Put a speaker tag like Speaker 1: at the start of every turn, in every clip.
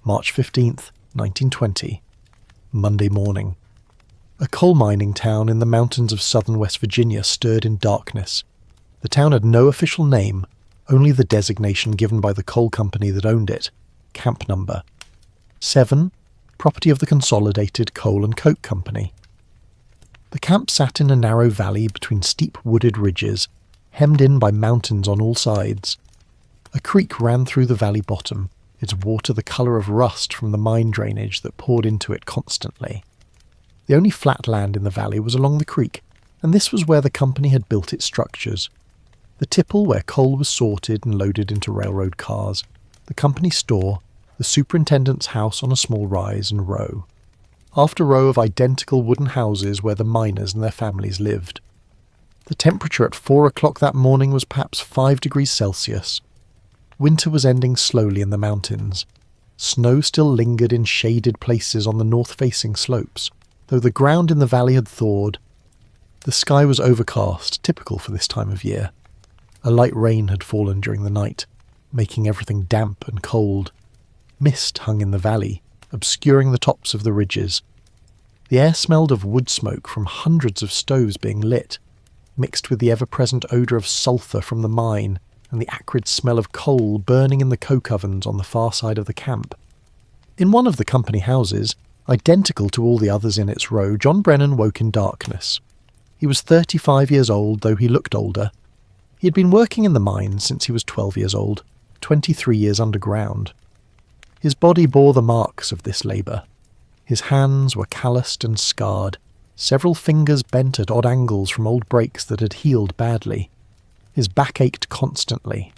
Speaker 1: March 15th, 1920. Monday morning. A coal mining town in the mountains of southern West Virginia stirred in darkness. The town had no official name, only the designation given by the coal company that owned it, Camp Number 7, property of the Consolidated Coal and Coke Company. The camp sat in a narrow valley between steep wooded ridges, hemmed in by mountains on all sides. A creek ran through the valley bottom, its water the colour of rust from the mine drainage that poured into it constantly. The only flat land in the valley was along the creek, and this was where the company had built its structures. The tipple where coal was sorted and loaded into railroad cars, the company store, the superintendent's house on a small rise, and row after row of identical wooden houses where the miners and their families lived. The temperature at 4 o'clock that morning was perhaps 5 degrees Celsius. Winter was ending slowly in the mountains. Snow still lingered in shaded places on the north-facing slopes, though the ground in the valley had thawed. The sky was overcast, typical for this time of year. A light rain had fallen during the night, making everything damp and cold. Mist hung in the valley, obscuring the tops of the ridges. The air smelled of wood smoke from hundreds of stoves being lit, mixed with the ever-present odour of sulphur from the mine and the acrid smell of coal burning in the coke ovens on the far side of the camp. In one of the company houses, identical to all the others in its row, John Brennan woke in darkness. He was 35 years old, though he looked older. He had been working in the mines since he was 12 years old, 23 years underground. His body bore the marks of this labour. His hands were calloused and scarred, several fingers bent at odd angles from old breaks that had healed badly. His back ached constantly.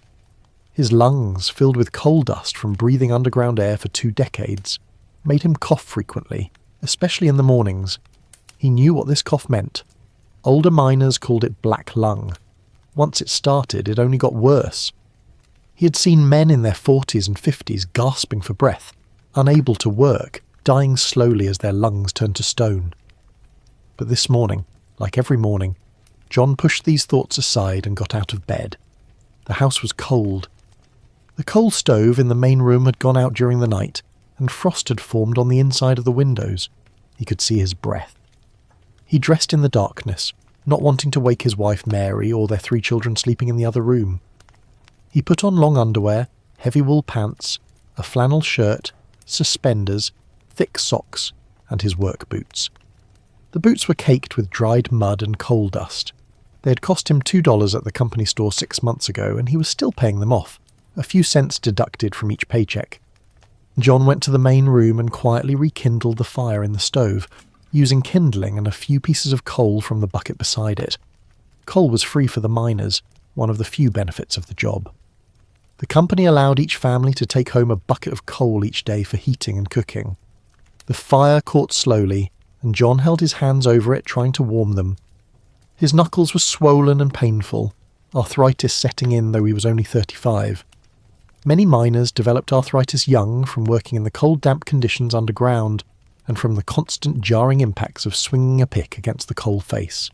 Speaker 1: His lungs, filled with coal dust from breathing underground air for 2 decades, made him cough frequently, especially in the mornings. He knew what this cough meant. Older miners called it black lung. Once it started, it only got worse. He had seen men in their 40s and 50s gasping for breath, unable to work, dying slowly as their lungs turned to stone. But this morning, like every morning, John pushed these thoughts aside and got out of bed. The house was cold. The coal stove in the main room had gone out during the night, and frost had formed on the inside of the windows. He could see his breath. He dressed in the darkness, not wanting to wake his wife Mary or their 3 children sleeping in the other room. He put on long underwear, heavy wool pants, a flannel shirt, suspenders, thick socks, and his work boots. The boots were caked with dried mud and coal dust. They had cost him $2 at the company store 6 months ago, and he was still paying them off, a few cents deducted from each paycheck. John went to the main room and quietly rekindled the fire in the stove, using kindling and a few pieces of coal from the bucket beside it. Coal was free for the miners, one of the few benefits of the job. The company allowed each family to take home a bucket of coal each day for heating and cooking. The fire caught slowly, and John held his hands over it, trying to warm them. His knuckles were swollen and painful, arthritis setting in though he was only 35. Many miners developed arthritis young from working in the cold, damp conditions underground and from the constant jarring impacts of swinging a pick against the coal face.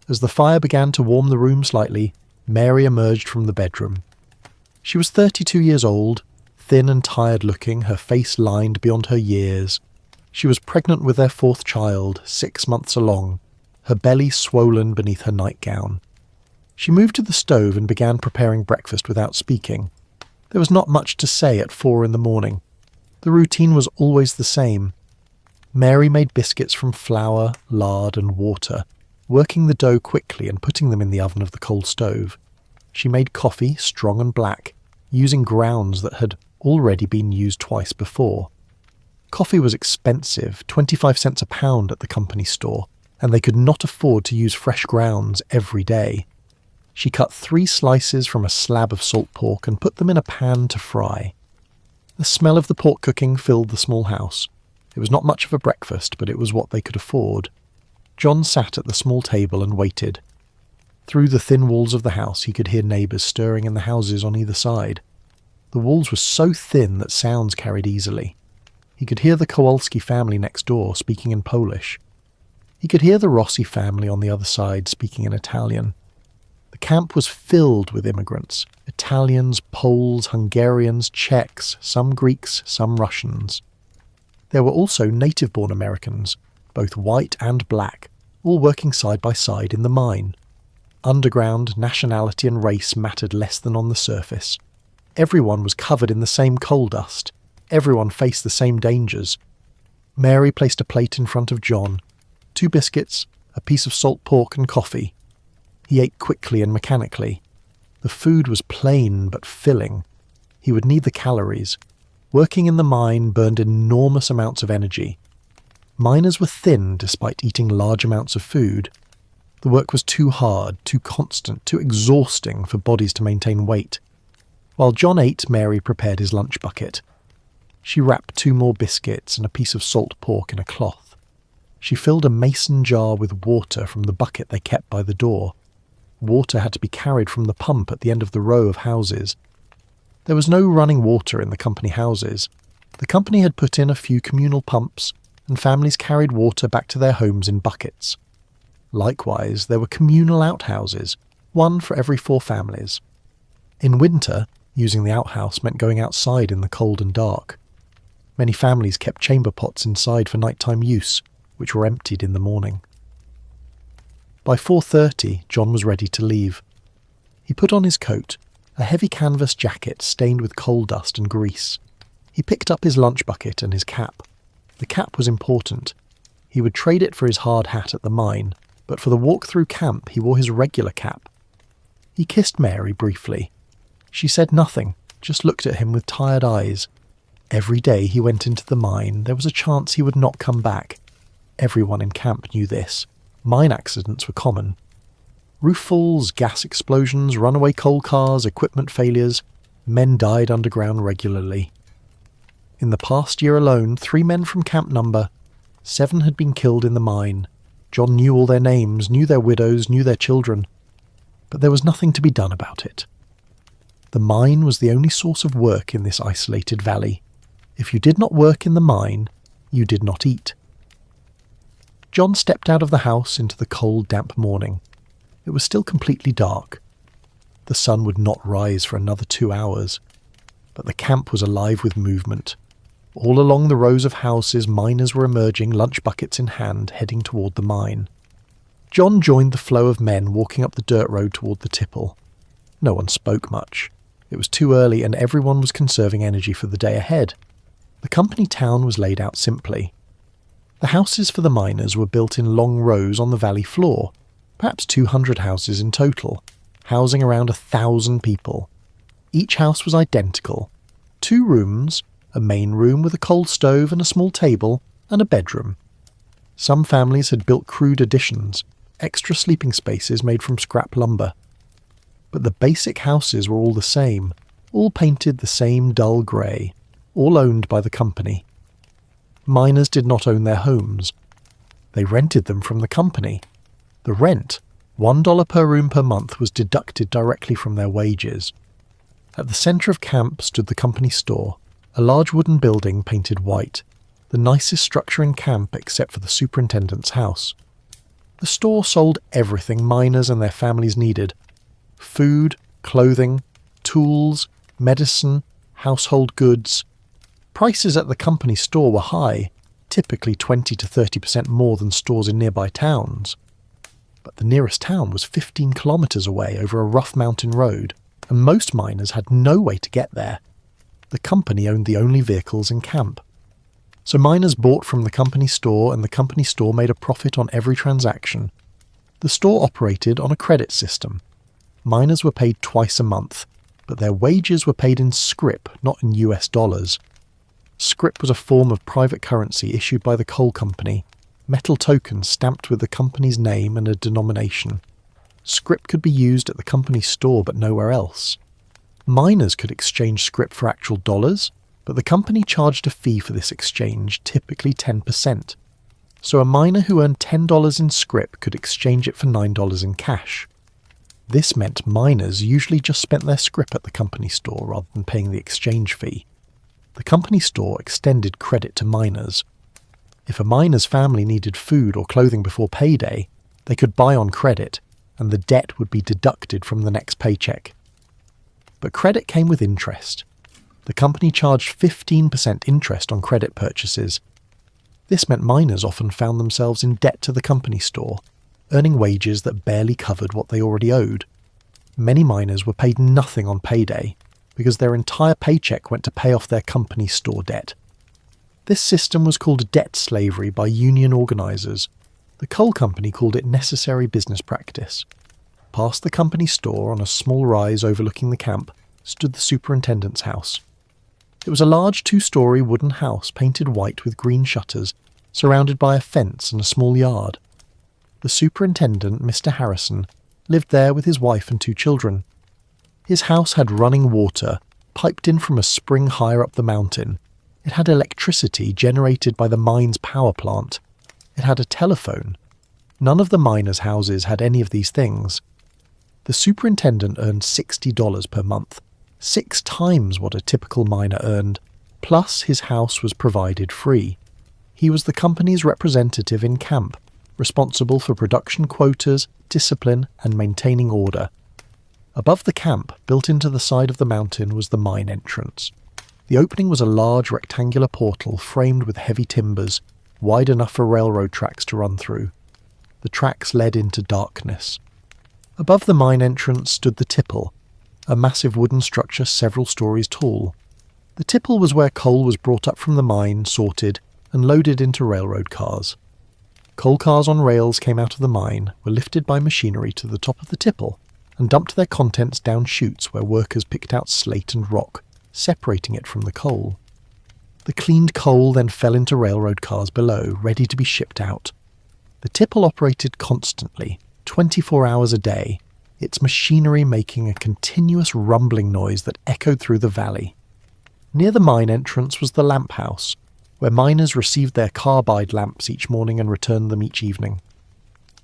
Speaker 1: As the fire began to warm the room slightly, Mary emerged from the bedroom. She was 32 years old, thin and tired-looking, her face lined beyond her years. She was pregnant with their 4th child, 6 months along, her belly swollen beneath her nightgown. She moved to the stove and began preparing breakfast without speaking. There was not much to say at 4 in the morning. The routine was always the same. Mary made biscuits from flour, lard, and water, working the dough quickly and putting them in the oven of the coal stove. She made coffee, strong and black, using grounds that had already been used twice before. Coffee was expensive, 25 cents a pound at the company store, and they could not afford to use fresh grounds every day. She cut 3 slices from a slab of salt pork and put them in a pan to fry. The smell of the pork cooking filled the small house. It was not much of a breakfast, but it was what they could afford. John sat at the small table and waited. Through the thin walls of the house he could hear neighbours stirring in the houses on either side. The walls were so thin that sounds carried easily. He could hear the Kowalski family next door speaking in Polish. He could hear the Rossi family on the other side speaking in Italian. The camp was filled with immigrants: Italians, Poles, Hungarians, Czechs, some Greeks, some Russians. There were also native-born Americans, both white and black, all working side by side in the mine. Underground, nationality and race mattered less than on the surface. Everyone was covered in the same coal dust. Everyone faced the same dangers. Mary placed a plate in front of John. 2 biscuits, a piece of salt pork and coffee. He ate quickly and mechanically. The food was plain but filling. He would need the calories. Working in the mine burned enormous amounts of energy. Miners were thin despite eating large amounts of food. The work was too hard, too constant, too exhausting for bodies to maintain weight. While John ate, Mary prepared his lunch bucket. She wrapped 2 more biscuits and a piece of salt pork in a cloth. She filled a mason jar with water from the bucket they kept by the door. Water had to be carried from the pump at the end of the row of houses. There was no running water in the company houses. The company had put in a few communal pumps, and families carried water back to their homes in buckets. Likewise, there were communal outhouses, 1 for every 4 families. In winter, using the outhouse meant going outside in the cold and dark. Many families kept chamber pots inside for nighttime use, which were emptied in the morning. By 4:30, John was ready to leave. He put on his coat, a heavy canvas jacket stained with coal dust and grease. He picked up his lunch bucket and his cap. The cap was important. He would trade it for his hard hat at the mine, but for the walk through camp he wore his regular cap. He kissed Mary briefly. She said nothing, just looked at him with tired eyes. Every day he went into the mine, there was a chance he would not come back. Everyone in camp knew this. Mine accidents were common. Roof falls, gas explosions, runaway coal cars, equipment failures. Men died underground regularly. In the past year alone, 3 men from camp number 7 had been killed in the mine. John knew all their names, knew their widows, knew their children. But there was nothing to be done about it. The mine was the only source of work in this isolated valley. If you did not work in the mine, you did not eat. John stepped out of the house into the cold, damp morning. It was still completely dark. The sun would not rise for another 2 hours, but the camp was alive with movement. All along the rows of houses, miners were emerging, lunch buckets in hand, heading toward the mine. John joined the flow of men walking up the dirt road toward the tipple. No one spoke much. It was too early and everyone was conserving energy for the day ahead. The company town was laid out simply. The houses for the miners were built in long rows on the valley floor, perhaps 200 houses in total, housing around 1,000 people. Each house was identical. 2 rooms, a main room with a coal stove and a small table, and a bedroom. Some families had built crude additions, extra sleeping spaces made from scrap lumber. But the basic houses were all the same, all painted the same dull grey, all owned by the company. Miners did not own their homes. They rented them from the company. The rent, $1 per room per month, was deducted directly from their wages. At the centre of camp stood the company store, a large wooden building painted white, the nicest structure in camp except for the superintendent's house. The store sold everything miners and their families needed: food, clothing, tools, medicine, household goods. Prices at the company store were high, typically 20 to 30% more than stores in nearby towns. But the nearest town was 15 kilometres away over a rough mountain road, and most miners had no way to get there. The company owned the only vehicles in camp. So miners bought from the company store, and the company store made a profit on every transaction. The store operated on a credit system. Miners were paid twice a month, but their wages were paid in scrip, not in US dollars. Scrip was a form of private currency issued by the coal company, metal tokens stamped with the company's name and a denomination. Scrip could be used at the company store but nowhere else. Miners could exchange scrip for actual dollars, but the company charged a fee for this exchange, typically 10%. So a miner who earned $10 in scrip could exchange it for $9 in cash. This meant miners usually just spent their scrip at the company store rather than paying the exchange fee. The company store extended credit to miners. If a miner's family needed food or clothing before payday, they could buy on credit, and the debt would be deducted from the next paycheck. But credit came with interest. The company charged 15% interest on credit purchases. This meant miners often found themselves in debt to the company store, earning wages that barely covered what they already owed. Many miners were paid nothing on payday because their entire paycheck went to pay off their company store debt. This system was called debt slavery by union organisers. The coal company called it necessary business practice. Past the company store, on a small rise overlooking the camp, stood the superintendent's house. It was a large 2-storey wooden house painted white with green shutters, surrounded by a fence and a small yard. The superintendent, Mr. Harrison, lived there with his wife and 2 children. His house had running water, piped in from a spring higher up the mountain. It had electricity generated by the mine's power plant. It had a telephone. None of the miners' houses had any of these things. The superintendent earned $60 per month, 6 times what a typical miner earned, plus his house was provided free. He was the company's representative in camp, responsible for production quotas, discipline, and maintaining order. Above the camp, built into the side of the mountain, was the mine entrance. The opening was a large rectangular portal framed with heavy timbers, wide enough for railroad tracks to run through. The tracks led into darkness. Above the mine entrance stood the tipple, a massive wooden structure several stories tall. The tipple was where coal was brought up from the mine, sorted, and loaded into railroad cars. Coal cars on rails came out of the mine, were lifted by machinery to the top of the tipple, and dumped their contents down chutes where workers picked out slate and rock, separating it from the coal. The cleaned coal then fell into railroad cars below, ready to be shipped out. The tipple operated constantly, 24 hours a day, its machinery making a continuous rumbling noise that echoed through the valley. Near the mine entrance was the lamp house, where miners received their carbide lamps each morning and returned them each evening.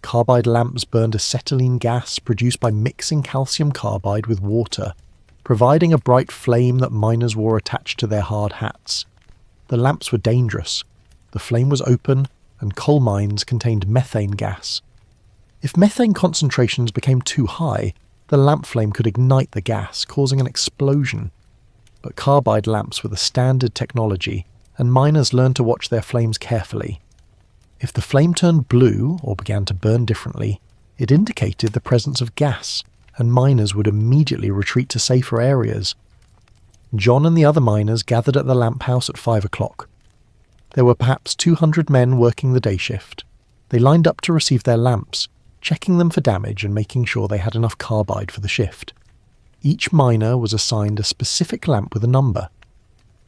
Speaker 1: Carbide lamps burned acetylene gas produced by mixing calcium carbide with water, providing a bright flame that miners wore attached to their hard hats. The lamps were dangerous. The flame was open, and coal mines contained methane gas. If methane concentrations became too high, the lamp flame could ignite the gas, causing an explosion. But carbide lamps were the standard technology, and miners learned to watch their flames carefully. If the flame turned blue or began to burn differently, it indicated the presence of gas, and miners would immediately retreat to safer areas. John and the other miners gathered at the lamp house at 5 o'clock. There were perhaps 200 men working the day shift. They lined up to receive their lamps, checking them for damage and making sure they had enough carbide for the shift. Each miner was assigned a specific lamp with a number.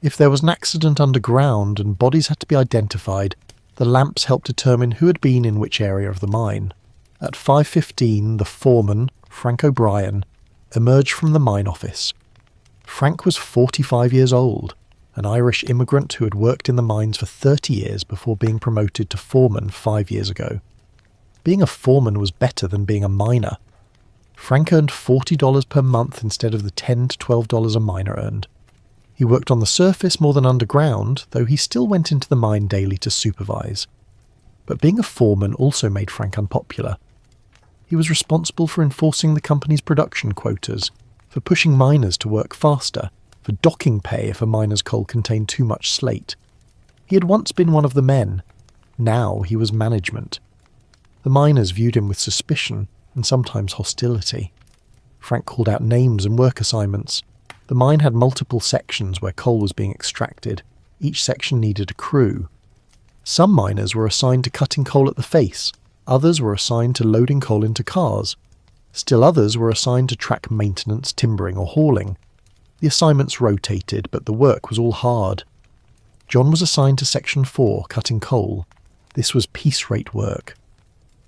Speaker 1: If there was an accident underground and bodies had to be identified, the lamps helped determine who had been in which area of the mine. At 5:15, the foreman, Frank O'Brien, emerged from the mine office. Frank was 45 years old, an Irish immigrant who had worked in the mines for 30 years before being promoted to foreman 5 years ago. Being a foreman was better than being a miner. Frank earned $40 per month instead of the $10 to $12 a miner earned. He worked on the surface more than underground, though he still went into the mine daily to supervise. But being a foreman also made Frank unpopular. He was responsible for enforcing the company's production quotas, for pushing miners to work faster, for docking pay if a miner's coal contained too much slate. He had once been one of the men. Now he was management. The miners viewed him with suspicion and sometimes hostility. Frank called out names and work assignments. The mine had multiple sections where coal was being extracted. Each section needed a crew. Some miners were assigned to cutting coal at the face. Others were assigned to loading coal into cars. Still others were assigned to track maintenance, timbering, or hauling. The assignments rotated, but the work was all hard. John was assigned to Section 4, cutting coal. This was piece rate work.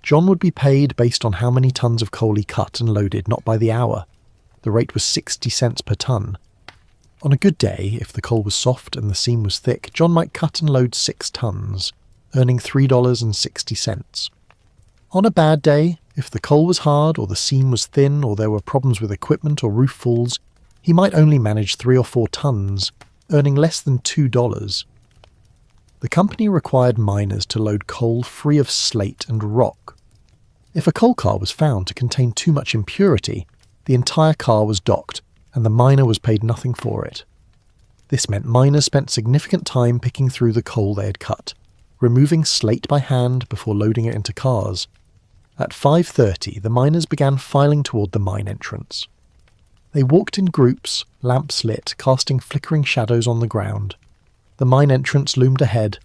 Speaker 1: John would be paid based on how many tons of coal he cut and loaded, not by the hour. The rate was 60 cents per ton. On a good day, if the coal was soft and the seam was thick, John might cut and load 6 tons, earning $3.60. On a bad day, if the coal was hard or the seam was thin or there were problems with equipment or roof falls, he might only manage 3 or 4 tons, earning less than $2. The company required miners to load coal free of slate and rock. If a coal car was found to contain too much impurity, the entire car was docked, and the miner was paid nothing for it. This meant miners spent significant time picking through the coal they had cut, removing slate by hand before loading it into cars. At 5:30, the miners began filing toward the mine entrance. They walked in groups, lamps lit, casting flickering shadows on the ground. The mine entrance loomed ahead,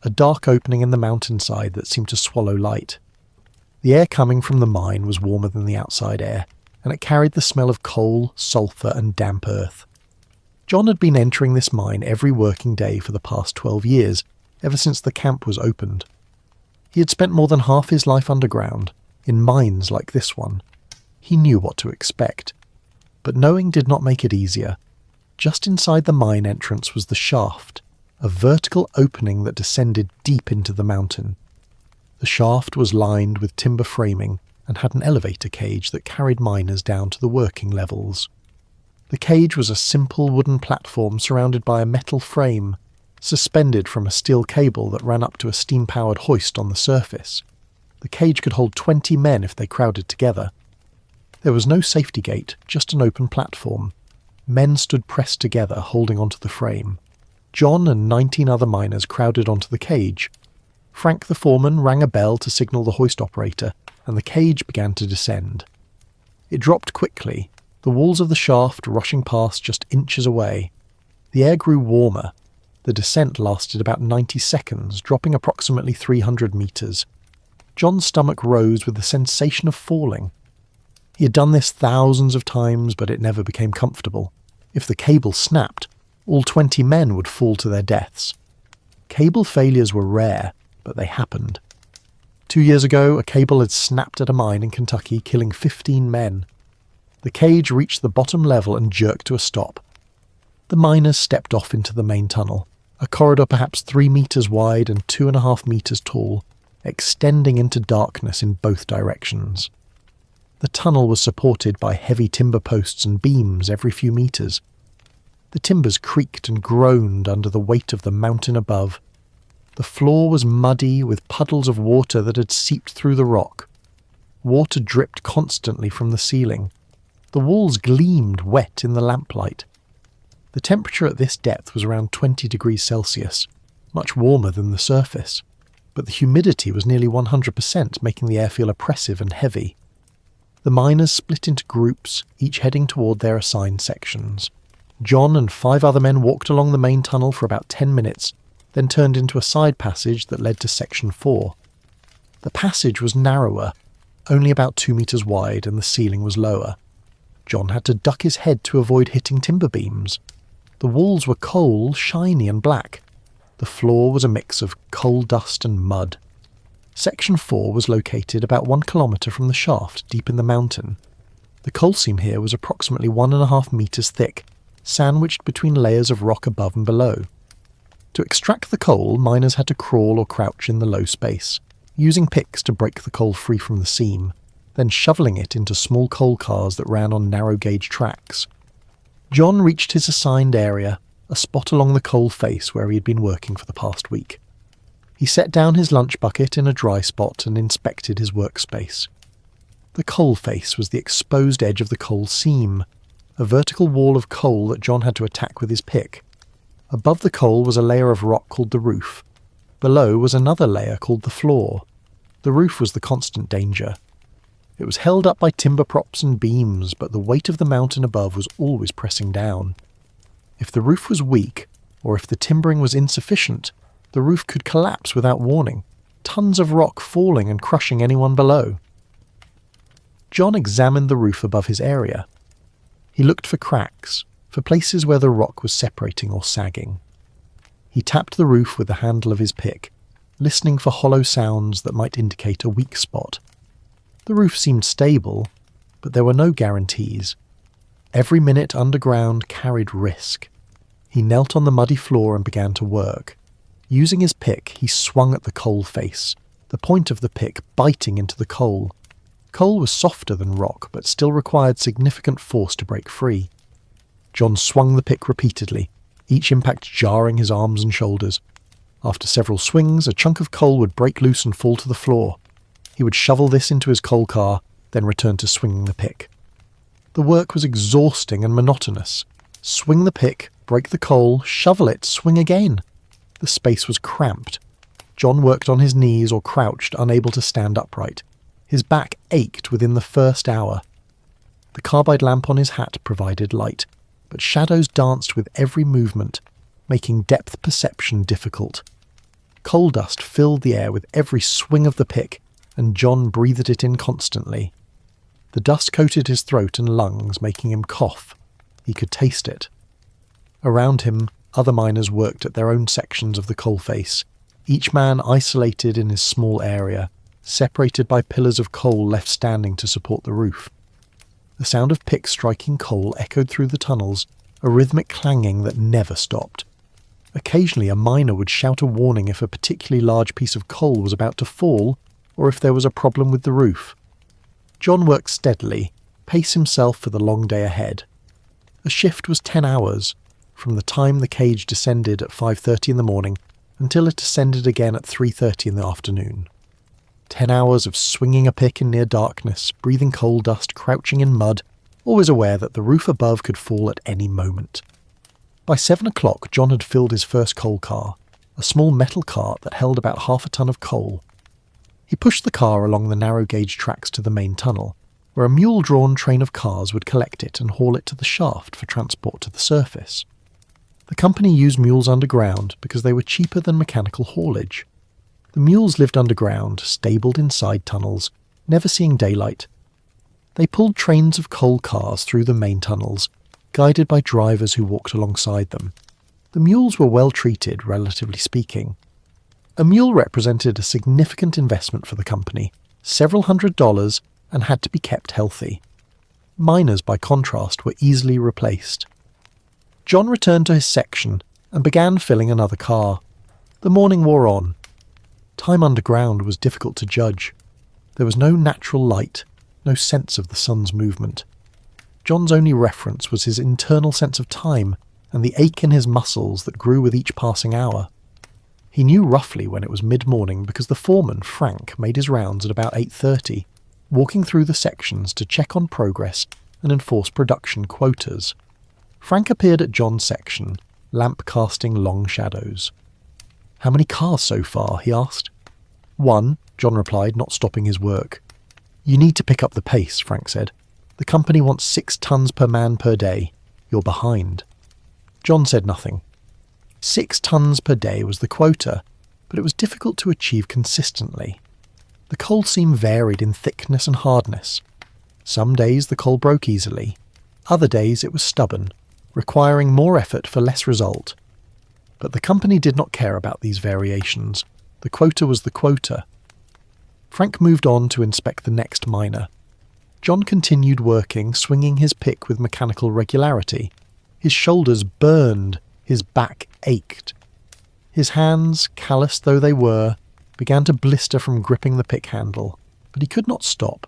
Speaker 1: a dark opening in the mountainside that seemed to swallow light. The air coming from the mine was warmer than the outside air, and it carried the smell of coal, sulphur, and damp earth. John had been entering this mine every working day for the past 12 years, ever since the camp was opened. He had spent more than half his life underground, in mines like this one. He knew what to expect. But knowing did not make it easier. Just inside the mine entrance was the shaft, a vertical opening that descended deep into the mountain. The shaft was lined with timber framing and had an elevator cage that carried miners down to the working levels. The cage was a simple wooden platform surrounded by a metal frame, suspended from a steel cable that ran up to a steam-powered hoist on the surface. The cage could hold 20 men if they crowded together. There was no safety gate, just an open platform. Men stood pressed together, holding onto the frame. John and 19 other miners crowded onto the cage. Frank the foreman rang a bell to signal the hoist operator, and the cage began to descend. It dropped quickly, the walls of the shaft rushing past just inches away. The air grew warmer. The descent lasted about 90 seconds, dropping approximately 300 meters. John's stomach rose with the sensation of falling. He had done this thousands of times, but it never became comfortable. If the cable snapped, all 20 men would fall to their deaths. Cable failures were rare, but they happened. 2 years ago, a cable had snapped at a mine in Kentucky, killing 15 men. The cage reached the bottom level and jerked to a stop. The miners stepped off into the main tunnel, a corridor perhaps 3 meters wide and 2.5 meters tall, extending into darkness in both directions. The tunnel was supported by heavy timber posts and beams every few meters. The timbers creaked and groaned under the weight of the mountain above. The floor was muddy with puddles of water that had seeped through the rock. Water dripped constantly from the ceiling. The walls gleamed wet in the lamplight. The temperature at this depth was around 20 degrees Celsius, much warmer than the surface, but the humidity was nearly 100%, making the air feel oppressive and heavy. The miners split into groups, each heading toward their assigned sections. John and 5 other men walked along the main tunnel for about 10 minutes, then turned into a side passage that led to Section 4. The passage was narrower, only about 2 meters wide, and the ceiling was lower. John had to duck his head to avoid hitting timber beams. The walls were coal, shiny and black. The floor was a mix of coal dust and mud. Section 4 was located about 1 kilometre from the shaft, deep in the mountain. The coal seam here was approximately 1.5 meters thick, sandwiched between layers of rock above and below. To extract the coal, miners had to crawl or crouch in the low space, using picks to break the coal free from the seam, then shoveling it into small coal cars that ran on narrow-gauge tracks. John reached his assigned area, a spot along the coal face where he had been working for the past week. He set down his lunch bucket in a dry spot and inspected his workspace. The coal face was the exposed edge of the coal seam, a vertical wall of coal that John had to attack with his pick. Above the coal was a layer of rock called the roof. Below was another layer called the floor. The roof was the constant danger. It was held up by timber props and beams, but the weight of the mountain above was always pressing down. If the roof was weak, or if the timbering was insufficient, the roof could collapse without warning, tons of rock falling and crushing anyone below. John examined the roof above his area. He looked for cracks, for places where the rock was separating or sagging. He tapped the roof with the handle of his pick, listening for hollow sounds that might indicate a weak spot. The roof seemed stable, but there were no guarantees. Every minute underground carried risk. He knelt on the muddy floor and began to work. Using his pick, he swung at the coal face, the point of the pick biting into the coal. Coal was softer than rock, but still required significant force to break free. John swung the pick repeatedly, each impact jarring his arms and shoulders. After several swings, a chunk of coal would break loose and fall to the floor. He would shovel this into his coal car, then return to swinging the pick. The work was exhausting and monotonous. Swing the pick, break the coal, shovel it, swing again. The space was cramped. John worked on his knees or crouched, unable to stand upright. His back ached within the first hour. The carbide lamp on his hat provided light, but shadows danced with every movement, making depth perception difficult. Coal dust filled the air with every swing of the pick, and John breathed it in constantly. The dust coated his throat and lungs, making him cough. He could taste it. Around him, other miners worked at their own sections of the coal face, each man isolated in his small area, separated by pillars of coal left standing to support the roof. The sound of picks striking coal echoed through the tunnels, a rhythmic clanging that never stopped. Occasionally a miner would shout a warning if a particularly large piece of coal was about to fall, or if there was a problem with the roof. John worked steadily, paced himself for the long day ahead. A shift was 10 hours, from the time the cage descended at 5:30 in the morning until it ascended again at 3:30 in the afternoon. 10 hours of swinging a pick in near darkness, breathing coal dust, crouching in mud, always aware that the roof above could fall at any moment. By 7 o'clock, John had filled his first coal car, a small metal cart that held about half a ton of coal. He pushed the car along the narrow-gauge tracks to the main tunnel, where a mule-drawn train of cars would collect it and haul it to the shaft for transport to the surface. The company used mules underground because they were cheaper than mechanical haulage. The mules lived underground, stabled inside tunnels, never seeing daylight. They pulled trains of coal cars through the main tunnels, guided by drivers who walked alongside them. The mules were well treated, relatively speaking. A mule represented a significant investment for the company, several $100s, and had to be kept healthy. Miners, by contrast, were easily replaced. John returned to his section and began filling another car. The morning wore on. Time underground was difficult to judge. There was no natural light, no sense of the sun's movement. John's only reference was his internal sense of time and the ache in his muscles that grew with each passing hour. He knew roughly when it was mid-morning because the foreman, Frank, made his rounds at about 8:30, walking through the sections to check on progress and enforce production quotas. Frank appeared at John's section, lamp casting long shadows. "How many cars so far?" he asked. "One," John replied, not stopping his work. "You need to pick up the pace," Frank said. "The company wants 6 tons per man per day. You're behind." John said nothing. 6 tons per day was the quota, but it was difficult to achieve consistently. The coal seam varied in thickness and hardness. Some days the coal broke easily. Other days it was stubborn, requiring more effort for less result. But the company did not care about these variations. The quota was the quota. Frank moved on to inspect the next miner. John continued working, swinging his pick with mechanical regularity. His shoulders burned, his back ached. His hands, calloused though they were, began to blister from gripping the pick handle, but he could not stop.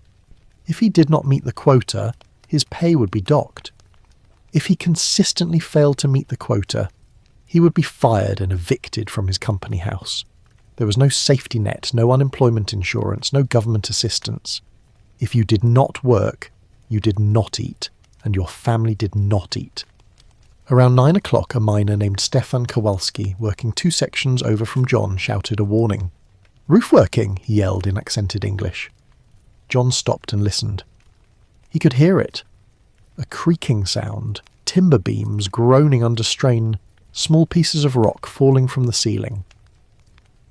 Speaker 1: If he did not meet the quota, his pay would be docked. If he consistently failed to meet the quota, he would be fired and evicted from his company house. There was no safety net, no unemployment insurance, no government assistance. If you did not work, you did not eat, and your family did not eat. Around 9 o'clock, a miner named Stefan Kowalski, working 2 sections over from John, shouted a warning. "Roof working!" he yelled in accented English. John stopped and listened. He could hear it. A creaking sound, timber beams groaning under strain, small pieces of rock falling from the ceiling.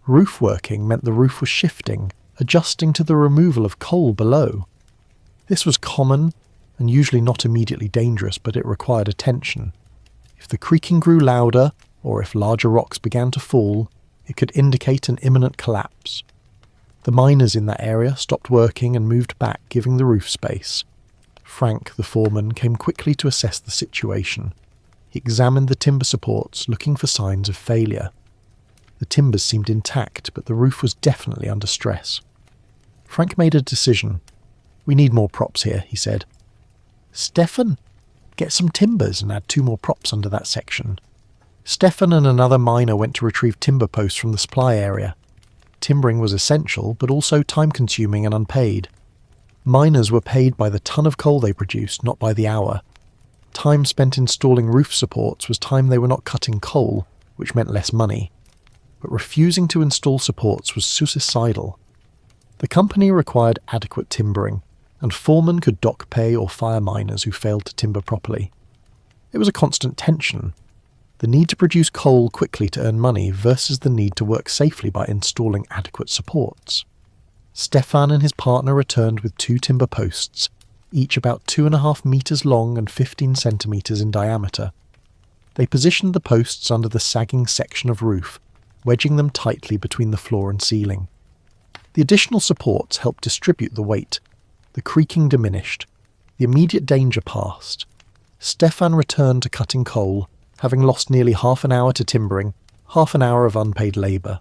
Speaker 1: Roof working meant the roof was shifting, adjusting to the removal of coal below. This was common and usually not immediately dangerous, but it required attention. If the creaking grew louder, or if larger rocks began to fall, it could indicate an imminent collapse. The miners in that area stopped working and moved back, giving the roof space. Frank, the foreman, came quickly to assess the situation. He examined the timber supports, looking for signs of failure. The timbers seemed intact, but the roof was definitely under stress. Frank made a decision. "We need more props here," he said. "Stefan, get some timbers and add 2 more props under that section." Stefan and another miner went to retrieve timber posts from the supply area. Timbering was essential, but also time-consuming and unpaid. Miners were paid by the ton of coal they produced, not by the hour. Time spent installing roof supports was time they were not cutting coal, which meant less money. But refusing to install supports was suicidal. The company required adequate timbering, and foremen could dock pay or fire miners who failed to timber properly. It was a constant tension. The need to produce coal quickly to earn money versus the need to work safely by installing adequate supports. Stefan and his partner returned with 2 timber posts, each about 2.5 meters long and 15 centimeters in diameter. They positioned the posts under the sagging section of roof, wedging them tightly between the floor and ceiling. The additional supports helped distribute the weight. The creaking diminished. The immediate danger passed. Stefan returned to cutting coal, having lost nearly half an hour to timbering, half an hour of unpaid labour.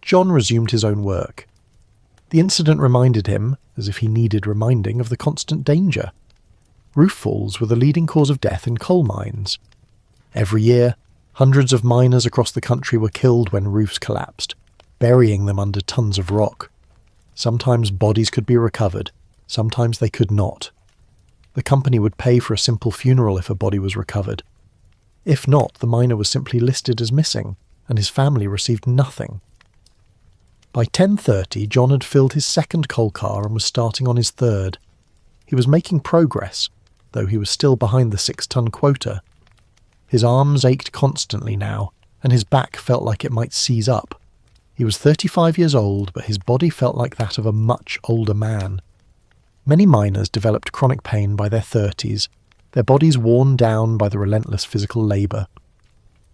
Speaker 1: John resumed his own work. The incident reminded him, as if he needed reminding, of the constant danger. Roof falls were the leading cause of death in coal mines. Every year, hundreds of miners across the country were killed when roofs collapsed, burying them under tons of rock. Sometimes bodies could be recovered, sometimes they could not. The company would pay for a simple funeral if a body was recovered. If not, the miner was simply listed as missing, and his family received nothing. By 10:30, John had filled his second coal car and was starting on his third. He was making progress, though he was still behind the 6-ton quota. His arms ached constantly now, and his back felt like it might seize up. He was 35 years old, but his body felt like that of a much older man. Many miners developed chronic pain by their 30s, their bodies worn down by the relentless physical labour.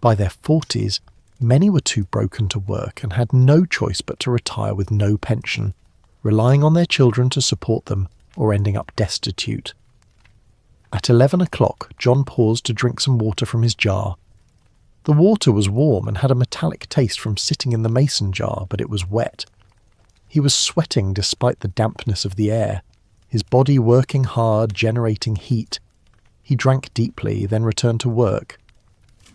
Speaker 1: By their 40s, many were too broken to work and had no choice but to retire with no pension, relying on their children to support them or ending up destitute. At 11 o'clock, John paused to drink some water from his jar. The water was warm and had a metallic taste from sitting in the mason jar, but it was wet. He was sweating despite the dampness of the air, his body working hard, generating heat. He drank deeply, then returned to work.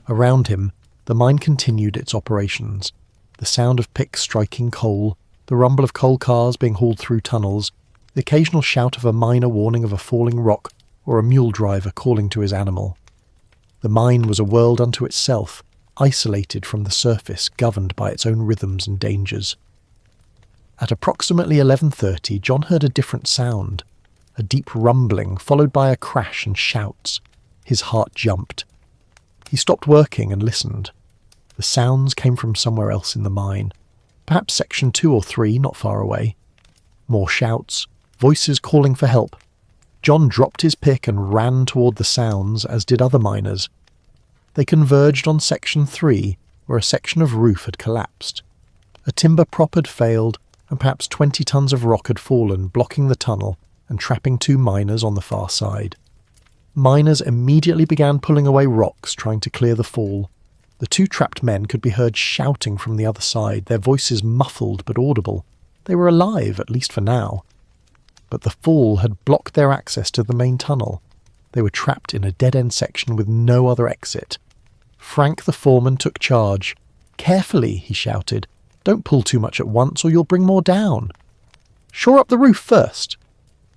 Speaker 1: Around him, the mine continued its operations. The sound of picks striking coal, the rumble of coal cars being hauled through tunnels, the occasional shout of a miner warning of a falling rock, or a mule driver calling to his animal. The mine was a world unto itself, isolated from the surface, governed by its own rhythms and dangers. At approximately 11:30, John heard a different sound, a deep rumbling followed by a crash and shouts. His heart jumped. He stopped working and listened. The sounds came from somewhere else in the mine, perhaps section 2 or 3, not far away. More shouts, voices calling for help. John dropped his pick and ran toward the sounds, as did other miners. They converged on section 3, where a section of roof had collapsed. A timber prop had failed, and perhaps 20 tons of rock had fallen, blocking the tunnel and trapping 2 miners on the far side. Miners immediately began pulling away rocks, trying to clear the fall. The 2 trapped men could be heard shouting from the other side, their voices muffled but audible. They were alive, at least for now. But the fall had blocked their access to the main tunnel. They were trapped in a dead-end section with no other exit. Frank the foreman took charge. "Carefully," he shouted. "Don't pull too much at once or you'll bring more down. Shore up the roof first."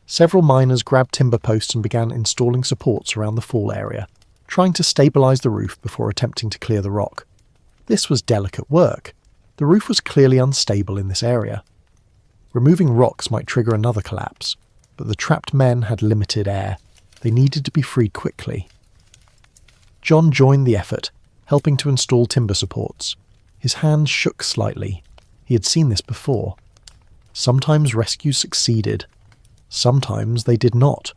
Speaker 1: Several miners grabbed timber posts and began installing supports around the fall area, trying to stabilise the roof before attempting to clear the rock. This was delicate work. The roof was clearly unstable in this area. Removing rocks might trigger another collapse, but the trapped men had limited air. They needed to be freed quickly. John joined the effort, helping to install timber supports. His hands shook slightly. He had seen this before. Sometimes rescues succeeded. Sometimes they did not.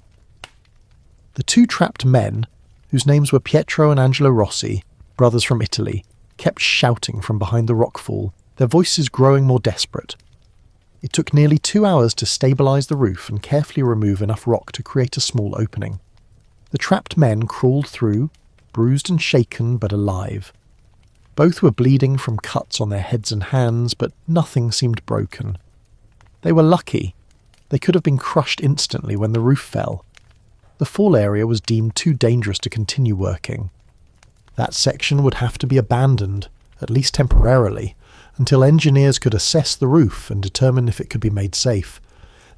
Speaker 1: The 2 trapped men, whose names were Pietro and Angelo Rossi, brothers from Italy, kept shouting from behind the rockfall, their voices growing more desperate. It took nearly 2 hours to stabilise the roof and carefully remove enough rock to create a small opening. The trapped men crawled through, bruised and shaken but alive. Both were bleeding from cuts on their heads and hands, but nothing seemed broken. They were lucky. They could have been crushed instantly when the roof fell. The fall area was deemed too dangerous to continue working. That section would have to be abandoned, at least temporarily, until engineers could assess the roof and determine if it could be made safe.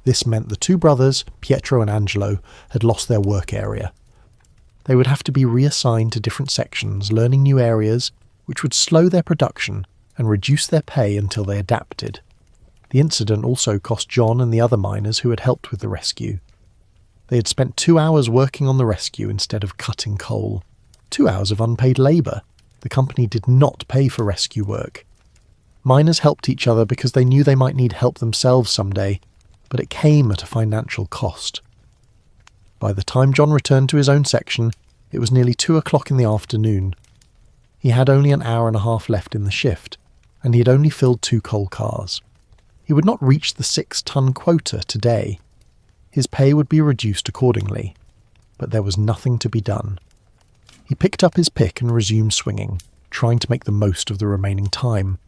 Speaker 1: This meant the two brothers, Pietro and Angelo, had lost their work area. They would have to be reassigned to different sections, learning new areas, which would slow their production and reduce their pay until they adapted. The incident also cost John and the other miners who had helped with the rescue. They had spent 2 hours working on the rescue instead of cutting coal. 2 hours of unpaid labour. The company did not pay for rescue work. Miners helped each other because they knew they might need help themselves someday, but it came at a financial cost. By the time John returned to his own section, it was nearly 2 o'clock in the afternoon. He had only an hour and a half left in the shift, and he had only filled 2 coal cars. He would not reach the 6-ton quota today. His pay would be reduced accordingly, but there was nothing to be done. He picked up his pick and resumed swinging, trying to make the most of the remaining time.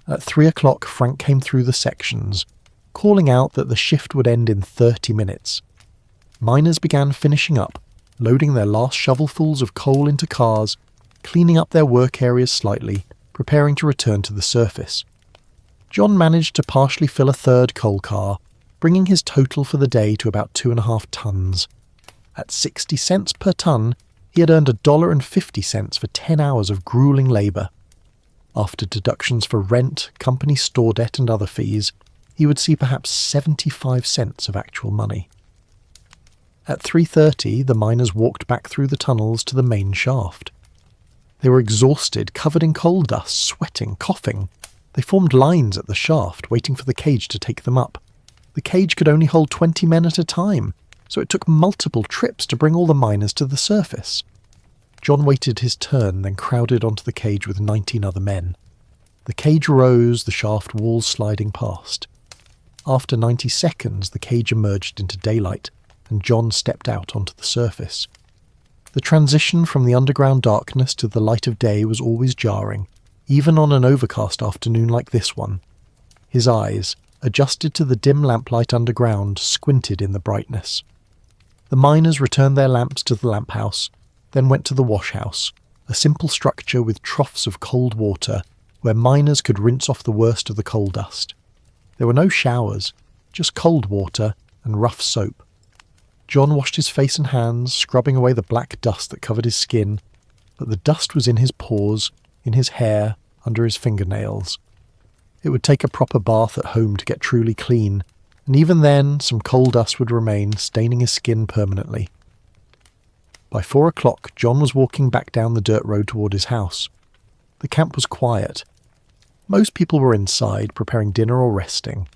Speaker 1: At 3 o'clock, Frank came through the sections, calling out that the shift would end in 30 minutes. Miners began finishing up, loading their last shovelfuls of coal into cars, cleaning up their work areas slightly, preparing to return to the surface. John managed to partially fill a third coal car, bringing his total for the day to about 2.5 tons. At 60 cents per ton, he had earned $1.50 for 10 hours of grueling labour. After deductions for rent, company store debt and other fees, he would see perhaps 75 cents of actual money. At 3:30, the miners walked back through the tunnels to the main shaft. They were exhausted, covered in coal dust, sweating, coughing. They formed lines at the shaft, waiting for the cage to take them up. The cage could only hold 20 men at a time, so it took multiple trips to bring all the miners to the surface. John waited his turn, then crowded onto the cage with 19 other men. The cage rose, the shaft walls sliding past. After 90 seconds, the cage emerged into daylight, and John stepped out onto the surface. The transition from the underground darkness to the light of day was always jarring, even on an overcast afternoon like this one. His eyes, adjusted to the dim lamplight underground, squinted in the brightness. The miners returned their lamps to the lamp house, then went to the wash house, a simple structure with troughs of cold water where miners could rinse off the worst of the coal dust. There were no showers, just cold water and rough soap. John washed his face and hands, scrubbing away the black dust that covered his skin, but the dust was in his pores, in his hair, under his fingernails. It would take a proper bath at home to get truly clean, and even then some coal dust would remain, staining his skin permanently. By 4 o'clock, John was walking back down the dirt road toward his house. The camp was quiet. Most people were inside, preparing dinner or resting.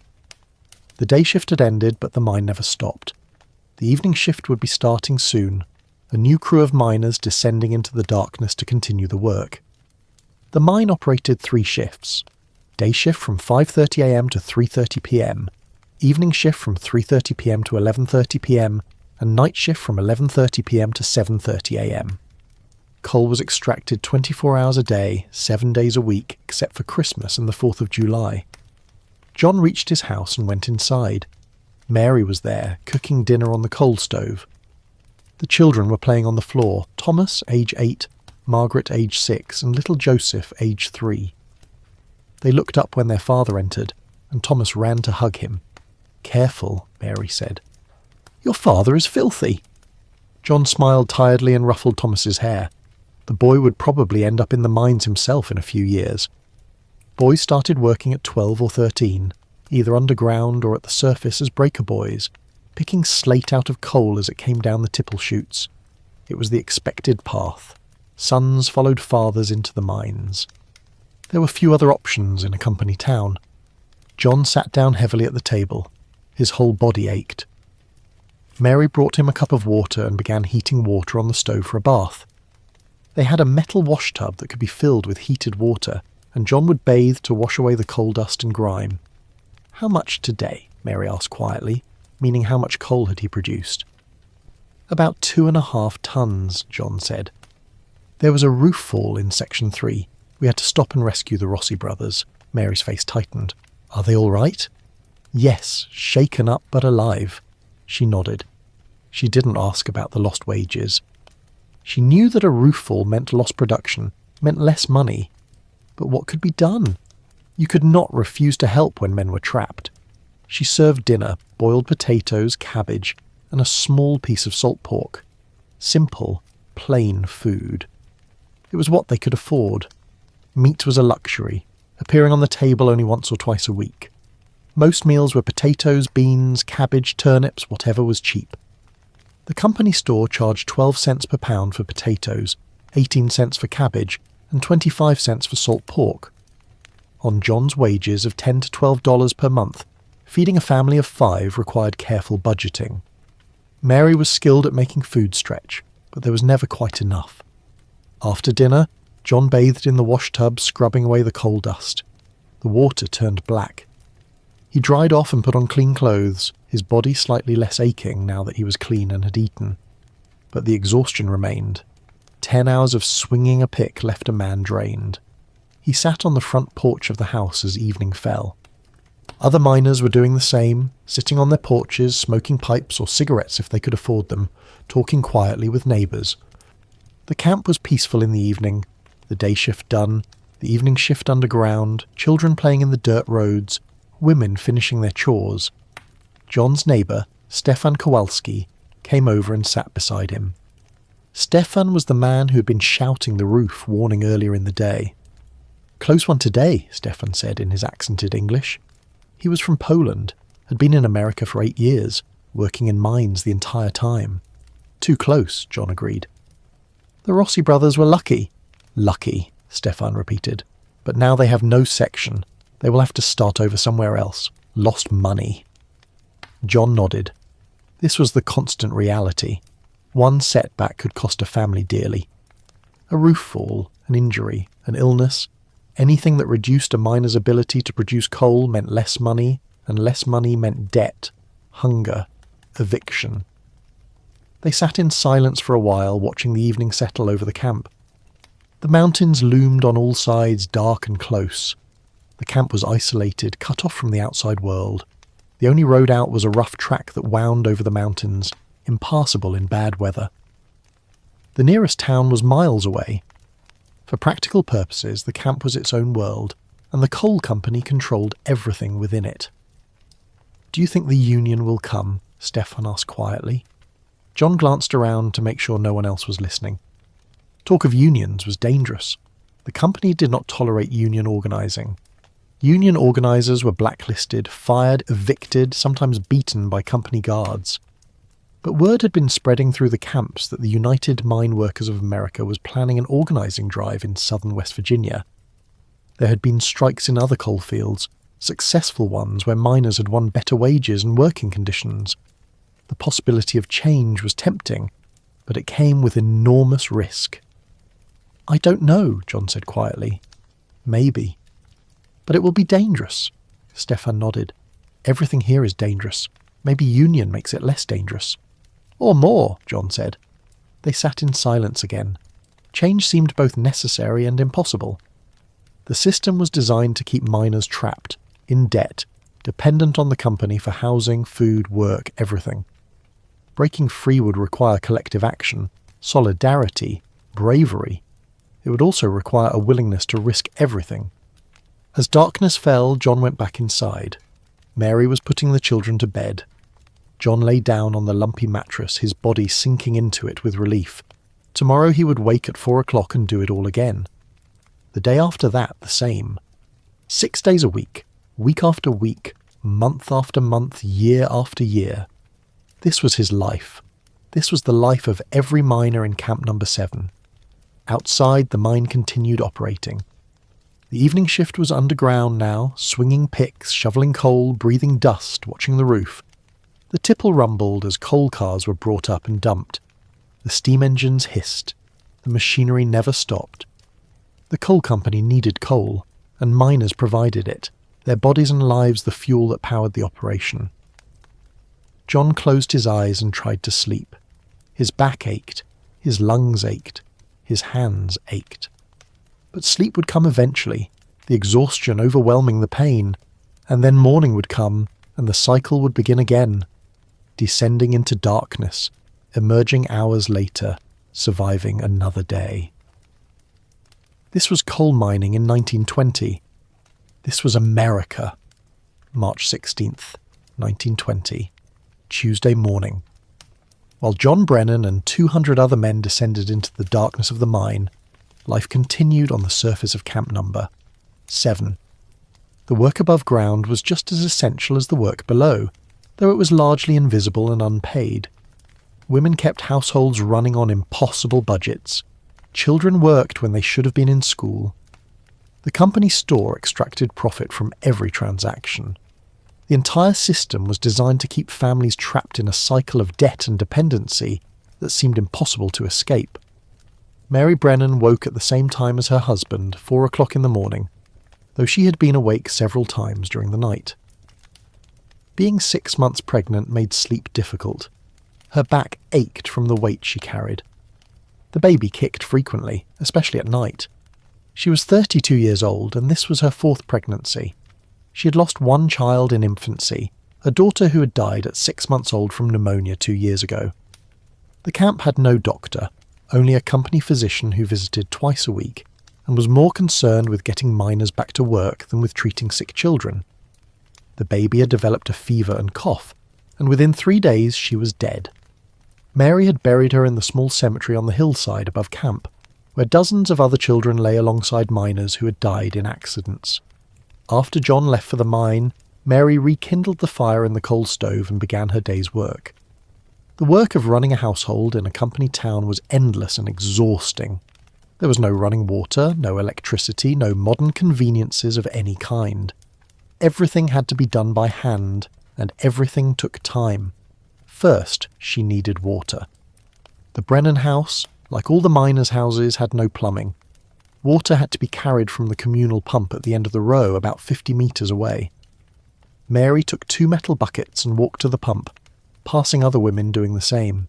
Speaker 1: The day shift had ended, but the mine never stopped. The evening shift would be starting soon, a new crew of miners descending into the darkness to continue the work. The mine operated 3 shifts. Day shift from 5:30 a.m. to 3:30 p.m, evening shift from 3:30 p.m. to 11:30 p.m, and night shift from 11:30 p.m. to 7:30 a.m. Coal was extracted 24 hours a day, 7 days a week, except for Christmas and the 4th of July. John reached his house and went inside. Mary was there, cooking dinner on the coal stove. The children were playing on the floor, Thomas, age 8, Margaret, age 6, and little Joseph, age 3. They looked up when their father entered, and Thomas ran to hug him. "Careful," Mary said. "Your father is filthy." John smiled tiredly and ruffled Thomas's hair. The boy would probably end up in the mines himself in a few years. Boys started working at 12 or 13, either underground or at the surface as breaker boys, picking slate out of coal as it came down the tipple chutes. It was the expected path. Sons followed fathers into the mines. There were few other options in a company town. John sat down heavily at the table. His whole body ached. Mary brought him a cup of water and began heating water on the stove for a bath. They had a metal wash tub that could be filled with heated water, and John would bathe to wash away the coal dust and grime. "How much today?" Mary asked quietly, meaning how much coal had he produced. "About 2.5 tons, John said. There was a roof fall in Section 3. We had to stop and rescue the Rossi brothers." Mary's face tightened. "Are they all right?" "Yes, shaken up but alive." She nodded. She didn't ask about the lost wages. She knew that a roof fall meant lost production, meant less money. But what could be done? You could not refuse to help when men were trapped. She served dinner, boiled potatoes, cabbage, and a small piece of salt pork. Simple, plain food. It was what they could afford. Meat was a luxury, appearing on the table only once or twice a week. Most meals were potatoes, beans, cabbage, turnips, whatever was cheap. The company store charged 12 cents per pound for potatoes, 18 cents for cabbage, and 25 cents for salt pork. On John's wages of $10 to $12 per month, feeding a family of 5 required careful budgeting. Mary was skilled at making food stretch, but there was never quite enough. After dinner, John bathed in the wash tub, scrubbing away the coal dust. The water turned black. He dried off and put on clean clothes, his body slightly less aching now that he was clean and had eaten. But the exhaustion remained. 10 hours of swinging a pick left a man drained. He sat on the front porch of the house as evening fell. Other miners were doing the same, sitting on their porches, smoking pipes or cigarettes if they could afford them, talking quietly with neighbours. The camp was peaceful in the evening, the day shift done, the evening shift underground, children playing in the dirt roads, women finishing their chores. John's neighbour, Stefan Kowalski, came over and sat beside him. Stefan was the man who had been shouting the roof warning earlier in the day. "Close one today," Stefan said in his accented English. He was from Poland, had been in America for 8 years, working in mines the entire time. "Too close," John agreed. "The Rossi brothers were lucky." "Lucky," Stefan repeated. "But now they have no section. They will have to start over somewhere else. Lost money." John nodded. This was the constant reality. One setback could cost a family dearly. A roof fall, an injury, an illness, anything that reduced a miner's ability to produce coal meant less money, and less money meant debt, hunger, eviction. They sat in silence for a while, watching the evening settle over the camp. The mountains loomed on all sides, dark and close. The camp was isolated, cut off from the outside world. The only road out was a rough track that wound over the mountains, impassable in bad weather. The nearest town was miles away. For practical purposes, the camp was its own world, and the coal company controlled everything within it. "Do you think the union will come?" Stefan asked quietly. John glanced around to make sure no one else was listening. Talk of unions was dangerous. The company did not tolerate union organising. Union organisers were blacklisted, fired, evicted, sometimes beaten by company guards. But word had been spreading through the camps that the United Mine Workers of America was planning an organising drive in southern West Virginia. There had been strikes in other coal fields, successful ones where miners had won better wages and working conditions. The possibility of change was tempting, but it came with enormous risk. "I don't know," John said quietly. "Maybe. But it will be dangerous." Stefan nodded. "Everything here is dangerous. Maybe union makes it less dangerous." "Or more," John said. They sat in silence again. Change seemed both necessary and impossible. The system was designed to keep miners trapped, in debt, dependent on the company for housing, food, work, everything. Breaking free would require collective action, solidarity, bravery. It would also require a willingness to risk everything. As darkness fell, John went back inside. Mary was putting the children to bed. John lay down on the lumpy mattress, his body sinking into it with relief. Tomorrow he would wake at 4 o'clock and do it all again. The day after that, the same. 6 days a week after week, month after month, year after year. This was his life. This was the life of every miner in Camp Number 7. Outside, the mine continued operating. The evening shift was underground now, swinging picks, shoveling coal, breathing dust, watching the roof. The tipple rumbled as coal cars were brought up and dumped. The steam engines hissed. The machinery never stopped. The coal company needed coal, and miners provided it, their bodies and lives the fuel that powered the operation. John closed his eyes and tried to sleep. His back ached, his lungs ached, his hands ached. But sleep would come eventually, the exhaustion overwhelming the pain, and then morning would come, and the cycle would begin again, descending into darkness, emerging hours later, surviving another day. This was coal mining in 1920. This was America. March 16th, 1920, Tuesday morning. While John Brennan and 200 other men descended into the darkness of the mine, life continued on the surface of Camp Number 7. The work above ground was just as essential as the work below, though it was largely invisible and unpaid. Women kept households running on impossible budgets. Children worked when they should have been in school. The company store extracted profit from every transaction. The entire system was designed to keep families trapped in a cycle of debt and dependency that seemed impossible to escape. Mary Brennan woke at the same time as her husband, 4 o'clock in the morning, though she had been awake several times during the night. Being 6 months pregnant made sleep difficult. Her back ached from the weight she carried. The baby kicked frequently, especially at night. She was 32 years old, and this was her 4th pregnancy. She had lost one child in infancy, a daughter who had died at 6 months old from pneumonia 2 years ago. The camp had no doctor, only a company physician who visited twice a week, and was more concerned with getting miners back to work than with treating sick children. The baby had developed a fever and cough, and within 3 days she was dead. Mary had buried her in the small cemetery on the hillside above camp, where dozens of other children lay alongside miners who had died in accidents. After John left for the mine, Mary rekindled the fire in the coal stove and began her day's work. The work of running a household in a company town was endless and exhausting. There was no running water, no electricity, no modern conveniences of any kind. Everything had to be done by hand, and everything took time. First, she needed water. The Brennan house, like all the miners' houses, had no plumbing. Water had to be carried from the communal pump at the end of the row about 50 metres away. Mary took 2 metal buckets and walked to the pump, passing other women doing the same.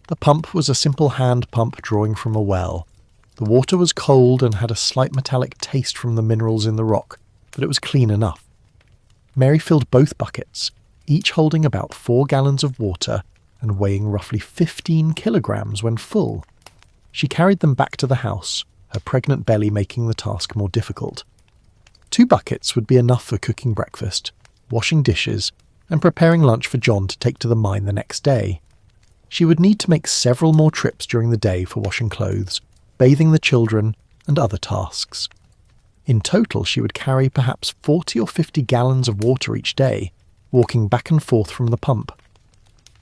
Speaker 1: The pump was a simple hand pump drawing from a well. The water was cold and had a slight metallic taste from the minerals in the rock, but it was clean enough. Mary filled both buckets, each holding about 4 gallons of water and weighing roughly 15 kilograms when full. She carried them back to the house, her pregnant belly making the task more difficult. 2 buckets would be enough for cooking breakfast, washing dishes, and preparing lunch for John to take to the mine the next day. She would need to make several more trips during the day for washing clothes, bathing the children, and other tasks. In total, she would carry perhaps 40 or 50 gallons of water each day, walking back and forth from the pump.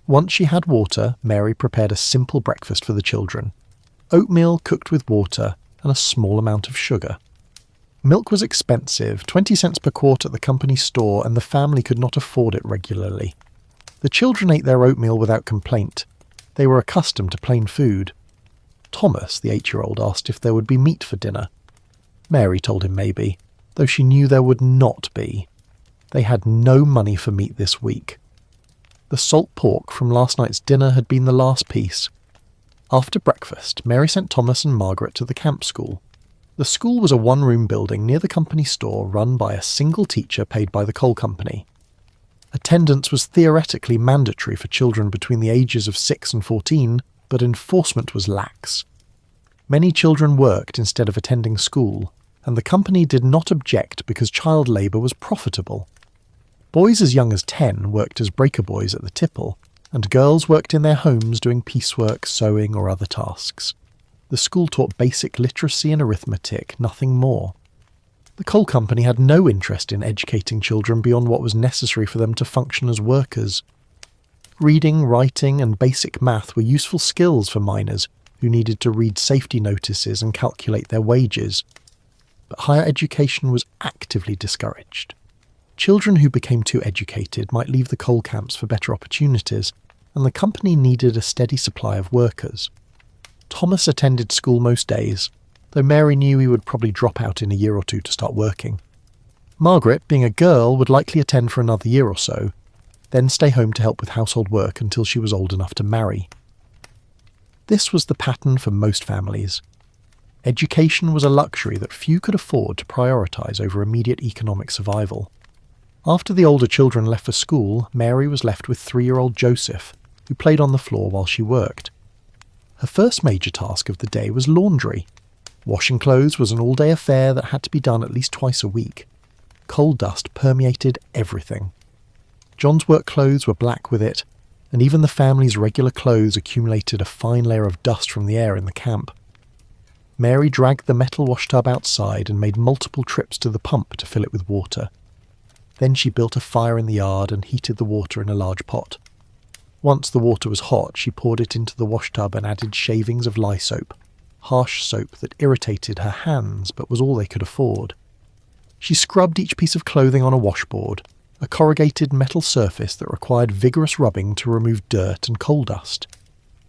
Speaker 1: Once she had water, Mary prepared a simple breakfast for the children: oatmeal cooked with water and a small amount of sugar. Milk was expensive, 20 cents per quart at the company store, and the family could not afford it regularly. The children ate their oatmeal without complaint. They were accustomed to plain food. Thomas, the 8-year-old, asked if there would be meat for dinner. Mary told him maybe, though she knew there would not be. They had no money for meat this week. The salt pork from last night's dinner had been the last piece. After breakfast, Mary sent Thomas and Margaret to the camp school. The school was a 1-room building near the company store run by a single teacher paid by the coal company. Attendance was theoretically mandatory for children between the ages of 6 and 14, but enforcement was lax. Many children worked instead of attending school, and the company did not object because child labour was profitable. Boys as young as 10 worked as breaker boys at the tipple, and girls worked in their homes doing piecework, sewing or other tasks. The school taught basic literacy and arithmetic, nothing more. The coal company had no interest in educating children beyond what was necessary for them to function as workers. Reading, writing and basic math were useful skills for miners who needed to read safety notices and calculate their wages. But higher education was actively discouraged. Children who became too educated might leave the coal camps for better opportunities, and the company needed a steady supply of workers. Thomas attended school most days, though Mary knew he would probably drop out in a year or 2 to start working. Margaret, being a girl, would likely attend for another year or so, then stay home to help with household work until she was old enough to marry. This was the pattern for most families. Education was a luxury that few could afford to prioritise over immediate economic survival. After the older children left for school, Mary was left with 3-year-old Joseph, who played on the floor while she worked. Her first major task of the day was laundry. Washing clothes was an all-day affair that had to be done at least twice a week. coal dust permeated everything. John's work clothes were black with it, and even the family's regular clothes accumulated a fine layer of dust from the air in the camp. Mary dragged the metal washtub outside and made multiple trips to the pump to fill it with water. Then she built a fire in the yard and heated the water in a large pot. Once the water was hot, she poured it into the washtub and added shavings of lye soap, harsh soap that irritated her hands but was all they could afford. She scrubbed each piece of clothing on a washboard, a corrugated metal surface that required vigorous rubbing to remove dirt and coal dust.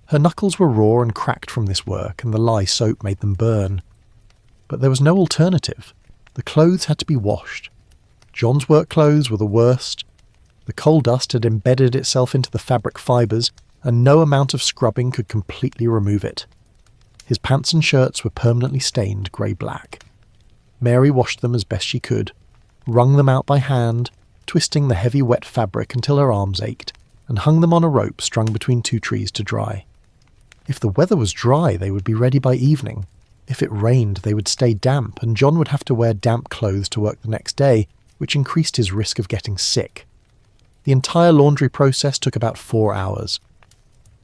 Speaker 1: Her knuckles were raw and cracked from this work, and the lye soap made them burn. But there was no alternative. The clothes had to be washed. John's work clothes were the worst. The coal dust had embedded itself into the fabric fibres, and no amount of scrubbing could completely remove it. His pants and shirts were permanently stained grey-black. Mary washed them as best she could, wrung them out by hand, twisting the heavy wet fabric until her arms ached, and hung them on a rope strung between two trees to dry. If the weather was dry, they would be ready by evening. If it rained, they would stay damp, and John would have to wear damp clothes to work the next day, which increased his risk of getting sick. The entire laundry process took about 4 hours.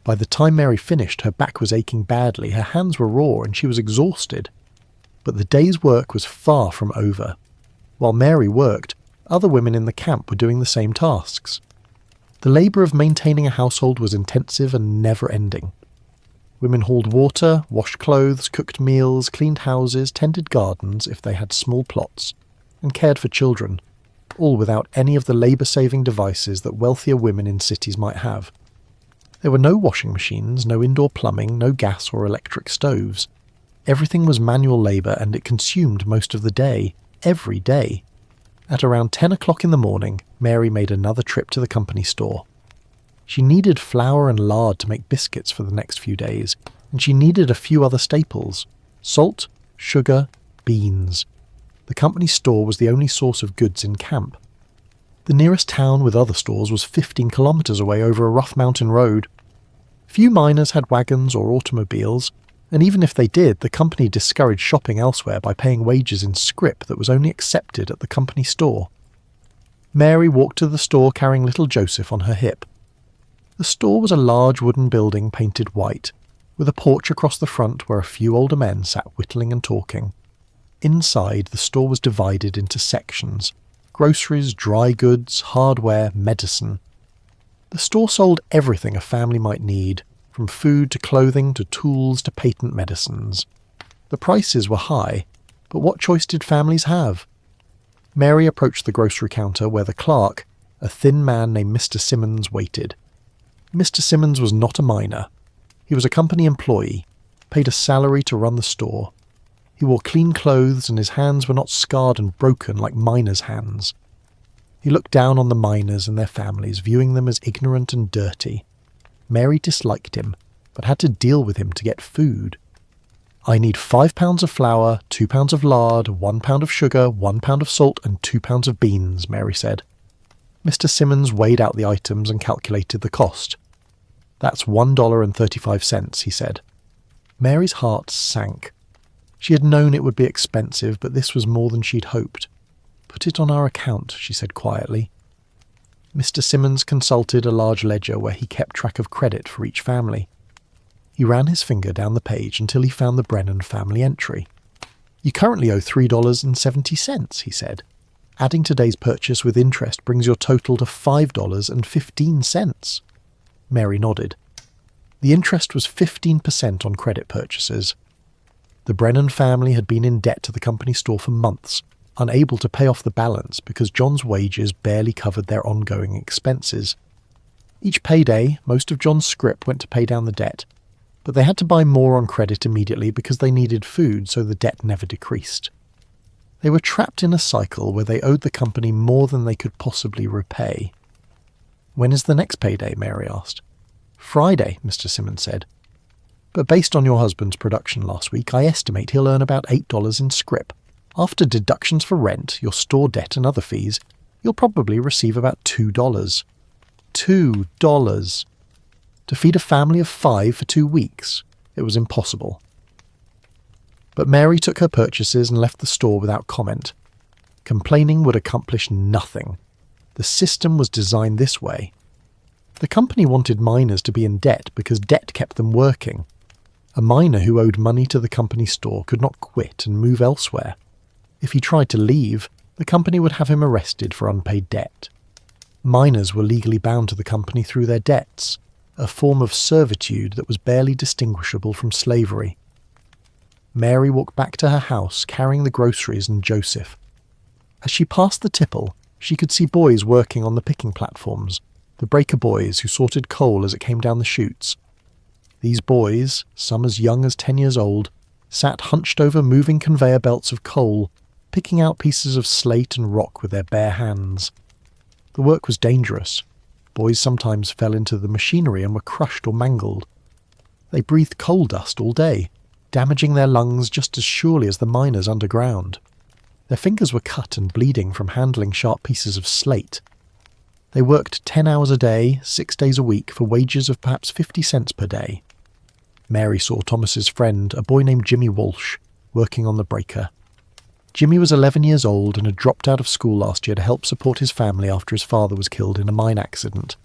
Speaker 1: By the time Mary finished, her back was aching badly, her hands were raw, and she was exhausted. But the day's work was far from over. While Mary worked, other women in the camp were doing the same tasks. The labour of maintaining a household was intensive and never-ending. Women hauled water, washed clothes, cooked meals, cleaned houses, tended gardens if they had small plots, and cared for children, all without any of the labour-saving devices that wealthier women in cities might have. There were no washing machines, no indoor plumbing, no gas or electric stoves. Everything was manual labour, and it consumed most of the day, every day. At around 10 o'clock in the morning, Mary made another trip to the company store. She needed flour and lard to make biscuits for the next few days, and she needed a few other staples: salt, sugar, beans. The company store was the only source of goods in camp. The nearest town with other stores was 15 kilometres away over a rough mountain road. Few miners had wagons or automobiles, and even if they did, the company discouraged shopping elsewhere by paying wages in scrip that was only accepted at the company store. Mary walked to the store carrying little Joseph on her hip. The store was a large wooden building painted white, with a porch across the front where a few older men sat whittling and talking. Inside, the store was divided into sections: groceries, dry goods, hardware, medicine. The store sold everything a family might need, from food to clothing to tools to patent medicines. The prices were high, but what choice did families have? Mary approached the grocery counter where the clerk, a thin man named Mr. Simmons, waited. Mr. Simmons was not a miner. He was a company employee, paid a salary to run the store. He wore clean clothes, and his hands were not scarred and broken like miners' hands. He looked down on the miners and their families, viewing them as ignorant and dirty. Mary disliked him, but had to deal with him to get food. "I need 5 pounds of flour, 2 pounds of lard, 1 pound of sugar, 1 pound of salt, and 2 pounds of beans," Mary said. Mr. Simmons weighed out the items and calculated the cost. "That's $1.35, he said. Mary's heart sank. She had known it would be expensive, but this was more than she'd hoped. "Put it on our account," she said quietly. Mr. Simmons consulted a large ledger where he kept track of credit for each family. He ran his finger down the page until he found the Brennan family entry. "You currently owe $3.70, he said. "Adding today's purchase with interest brings your total to $5.15. Mary nodded. The interest was 15% on credit purchases. The Brennan family had been in debt to the company store for months, unable to pay off the balance because John's wages barely covered their ongoing expenses. Each payday, most of John's scrip went to pay down the debt, but they had to buy more on credit immediately because they needed food, so the debt never decreased. They were trapped in a cycle where they owed the company more than they could possibly repay. "When is the next payday?" Mary asked. "Friday," Mr. Simmons said. "But based on your husband's production last week, I estimate he'll earn about $8 in scrip. After deductions for rent, your store debt and other fees, you'll probably receive about $2. $2! To feed a family of 5 for 2 weeks? It was impossible." But Mary took her purchases and left the store without comment. Complaining would accomplish nothing. The system was designed this way. The company wanted miners to be in debt because debt kept them working. A miner who owed money to the company store could not quit and move elsewhere. If he tried to leave, the company would have him arrested for unpaid debt. Miners were legally bound to the company through their debts, a form of servitude that was barely distinguishable from slavery. Mary walked back to her house carrying the groceries and Joseph. As she passed the tipple, she could see boys working on the picking platforms, the breaker boys who sorted coal as it came down the chutes. These boys, some as young as 10 years old, sat hunched over moving conveyor belts of coal, picking out pieces of slate and rock with their bare hands. The work was dangerous. Boys sometimes fell into the machinery and were crushed or mangled. They breathed coal dust all day, damaging their lungs just as surely as the miners underground. Their fingers were cut and bleeding from handling sharp pieces of slate. They worked 10 hours a day, 6 days a week, for wages of perhaps 50 cents per day. Mary saw Thomas's friend, a boy named Jimmy Walsh, working on the breaker. Jimmy was 11 years old and had dropped out of school last year to help support his family after his father was killed in a mine accident.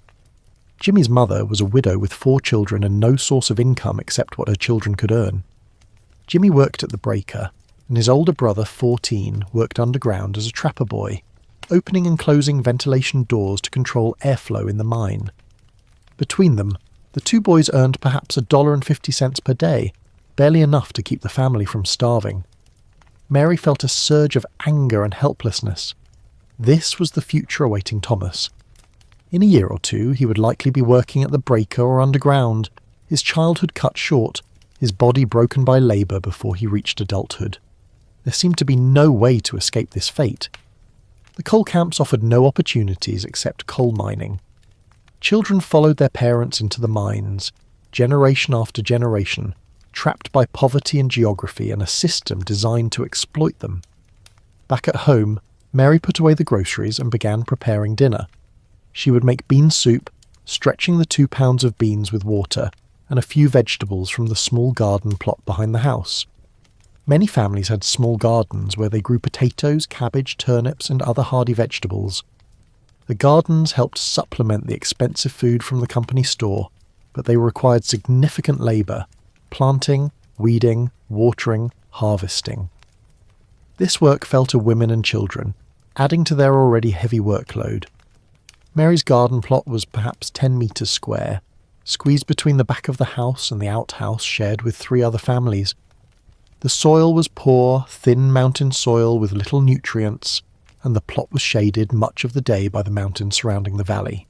Speaker 1: Jimmy's mother was a widow with 4 children and no source of income except what her children could earn. Jimmy worked at the breaker, and his older brother, 14, worked underground as a trapper boy, opening and closing ventilation doors to control airflow in the mine. Between them, the 2 boys earned perhaps $1.50 per day, barely enough to keep the family from starving. Mary felt a surge of anger and helplessness. This was the future awaiting Thomas. In a year or 2, he would likely be working at the breaker or underground, his childhood cut short, his body broken by labour before he reached adulthood. There seemed to be no way to escape this fate. The coal camps offered no opportunities except coal mining. Children followed their parents into the mines, generation after generation, trapped by poverty and geography and a system designed to exploit them. Back at home, Mary put away the groceries and began preparing dinner. She would make bean soup, stretching the 2 pounds of beans with water and a few vegetables from the small garden plot behind the house. Many families had small gardens where they grew potatoes, cabbage, turnips, and other hardy vegetables. The gardens helped supplement the expensive food from the company store, but they required significant labour: planting, weeding, watering, harvesting. This work fell to women and children, adding to their already heavy workload. Mary's garden plot was perhaps 10 metres square, squeezed between the back of the house and the outhouse shared with 3 other families. The soil was poor, thin mountain soil with little nutrients, and the plot was shaded much of the day by the mountains surrounding the valley.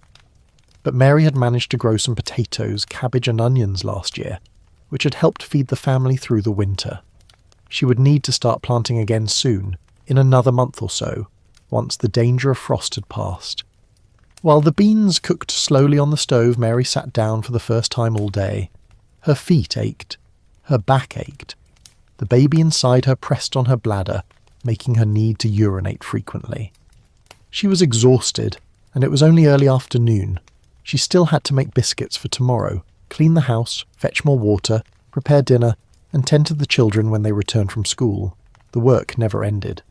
Speaker 1: But Mary had managed to grow some potatoes, cabbage and onions last year, which had helped feed the family through the winter. She would need to start planting again soon, in another month or so, once the danger of frost had passed. While the beans cooked slowly on the stove, Mary sat down for the first time all day. Her feet ached. Her back ached. The baby inside her pressed on her bladder, making her need to urinate frequently. She was exhausted, and it was only early afternoon. She still had to make biscuits for tomorrow, clean the house, fetch more water, prepare dinner, and tend to the children when they returned from school. The work never ended.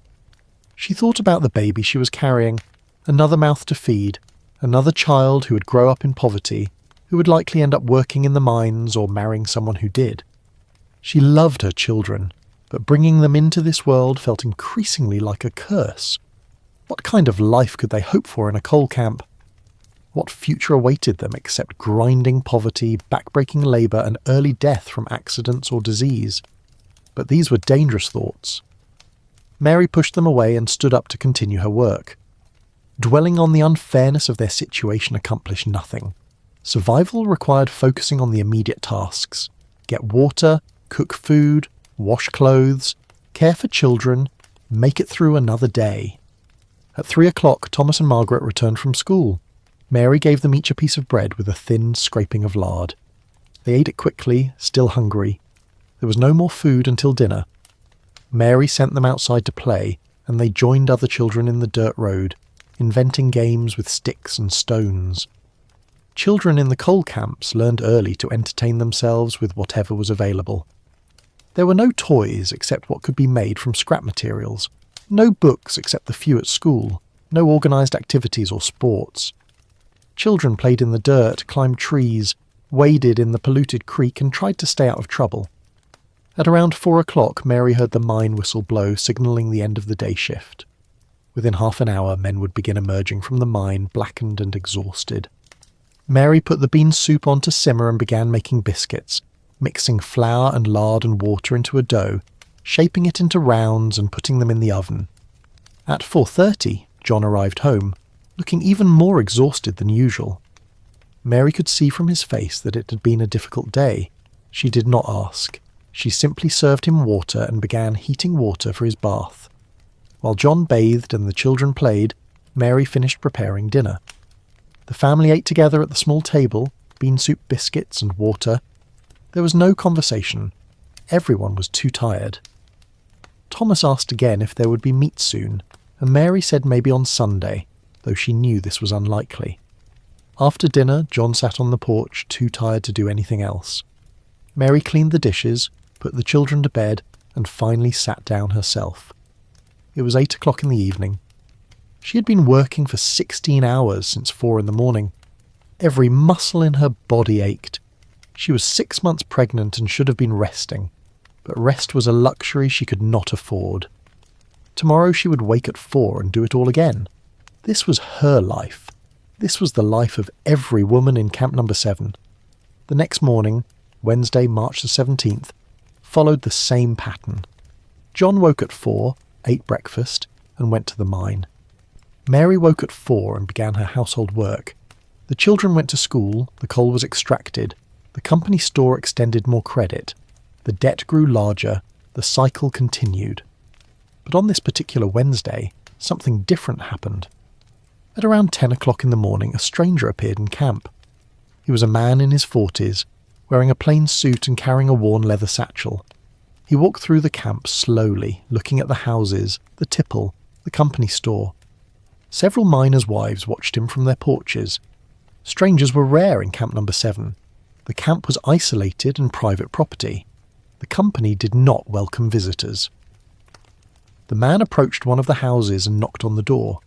Speaker 1: She thought about the baby she was carrying, another mouth to feed, another child who would grow up in poverty, who would likely end up working in the mines or marrying someone who did. She loved her children, but bringing them into this world felt increasingly like a curse. What kind of life could they hope for in a coal camp? What future awaited them except grinding poverty, backbreaking labour, and early death from accidents or disease? But these were dangerous thoughts. Mary pushed them away and stood up to continue her work. Dwelling on the unfairness of their situation accomplished nothing. Survival required focusing on the immediate tasks: get water, cook food, wash clothes, care for children, make it through another day. At 3 o'clock, Thomas and Margaret returned from school. Mary gave them each a piece of bread with a thin scraping of lard. They ate it quickly, still hungry. There was no more food until dinner. Mary sent them outside to play, and they joined other children in the dirt road, inventing games with sticks and stones. Children in the coal camps learned early to entertain themselves with whatever was available. There were no toys except what could be made from scrap materials. No books except the few at school, no organised activities or sports. Children played in the dirt, climbed trees, waded in the polluted creek and tried to stay out of trouble. At around 4 o'clock, Mary heard the mine whistle blow, signalling the end of the day shift. Within half an hour, men would begin emerging from the mine, blackened and exhausted. Mary put the bean soup on to simmer and began making biscuits, mixing flour and lard and water into a dough, shaping it into rounds and putting them in the oven. At 4:30, John arrived home, looking even more exhausted than usual. Mary could see from his face that it had been a difficult day. She did not ask. She simply served him water and began heating water for his bath. While John bathed and the children played, Mary finished preparing dinner. The family ate together at the small table, bean soup, biscuits and water. There was no conversation. Everyone was too tired. Thomas asked again if there would be meat soon, and Mary said maybe on Sunday, though she knew this was unlikely. After dinner, John sat on the porch, too tired to do anything else. Mary cleaned the dishes, put the children to bed, and finally sat down herself. It was 8 o'clock in the evening. She had been working for 16 hours since 4 in the morning. Every muscle in her body ached. She was 6 months pregnant and should have been resting, but rest was a luxury she could not afford. Tomorrow she would wake at 4 and do it all again. This was her life. This was the life of every woman in Camp Number 7. The next morning, Wednesday, March the 17th, followed the same pattern. John woke at 4, ate breakfast, and went to the mine. Mary woke at 4 and began her household work. The children went to school, the coal was extracted, the company store extended more credit, the debt grew larger, the cycle continued. But on this particular Wednesday, something different happened. At around 10 o'clock in the morning, a stranger appeared in camp. He was a man in his 40s, wearing a plain suit and carrying a worn leather satchel. He walked through the camp slowly, looking at the houses, the tipple, the company store. Several miners' wives watched him from their porches. Strangers were rare in Camp Number 7. The camp was isolated and private property. The company did not welcome visitors. The man approached one of the houses and knocked on the door.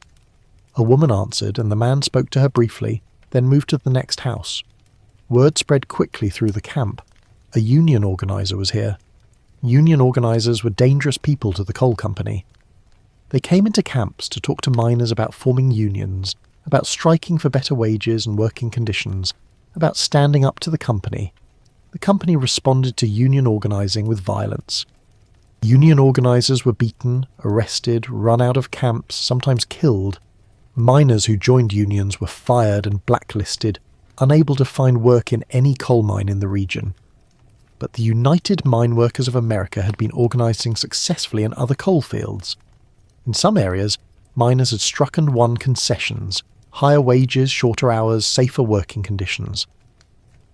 Speaker 1: A woman answered, and the man spoke to her briefly, then moved to the next house. Word spread quickly through the camp. A union organizer was here. Union organizers were dangerous people to the coal company. They came into camps to talk to miners about forming unions, about striking for better wages and working conditions, about standing up to the company. The company responded to union organizing with violence. Union organizers were beaten, arrested, run out of camps, sometimes killed. Miners who joined unions were fired and blacklisted, unable to find work in any coal mine in the region. But the United Mine Workers of America had been organizing successfully in other coal fields. In some areas, miners had struck and won concessions, higher wages, shorter hours, safer working conditions.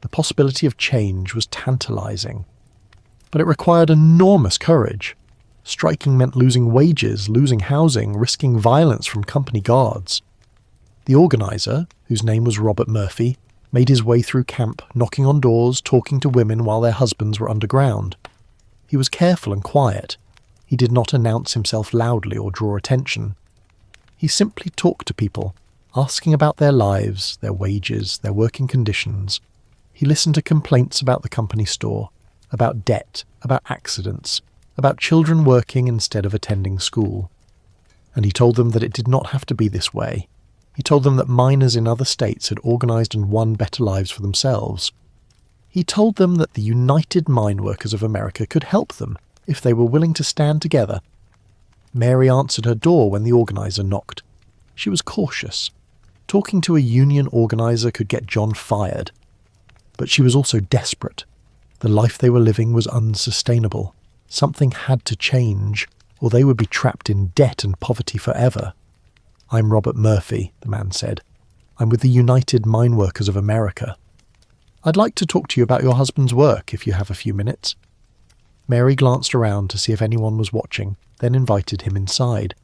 Speaker 1: The possibility of change was tantalizing. But it required enormous courage. Striking meant losing wages, losing housing, risking violence from company guards. The organizer, whose name was Robert Murphy, made his way through camp, knocking on doors, talking to women while their husbands were underground. He was careful and quiet. He did not announce himself loudly or draw attention. He simply talked to people, asking about their lives, their wages, their working conditions. He listened to complaints about the company store, about debt, about accidents, about children working instead of attending school. And he told them that it did not have to be this way. He told them that miners in other states had organized and won better lives for themselves. He told them that the United Mine Workers of America could help them if they were willing to stand together. Mary answered her door when the organizer knocked. She was cautious. Talking to a union organizer could get John fired. But she was also desperate. The life they were living was unsustainable. Something had to change, or they would be trapped in debt and poverty forever. "I'm Robert Murphy," the man said. "I'm with the United Mine Workers of America. I'd like to talk to you about your husband's work, if you have a few minutes." Mary glanced around to see if anyone was watching, then invited him inside.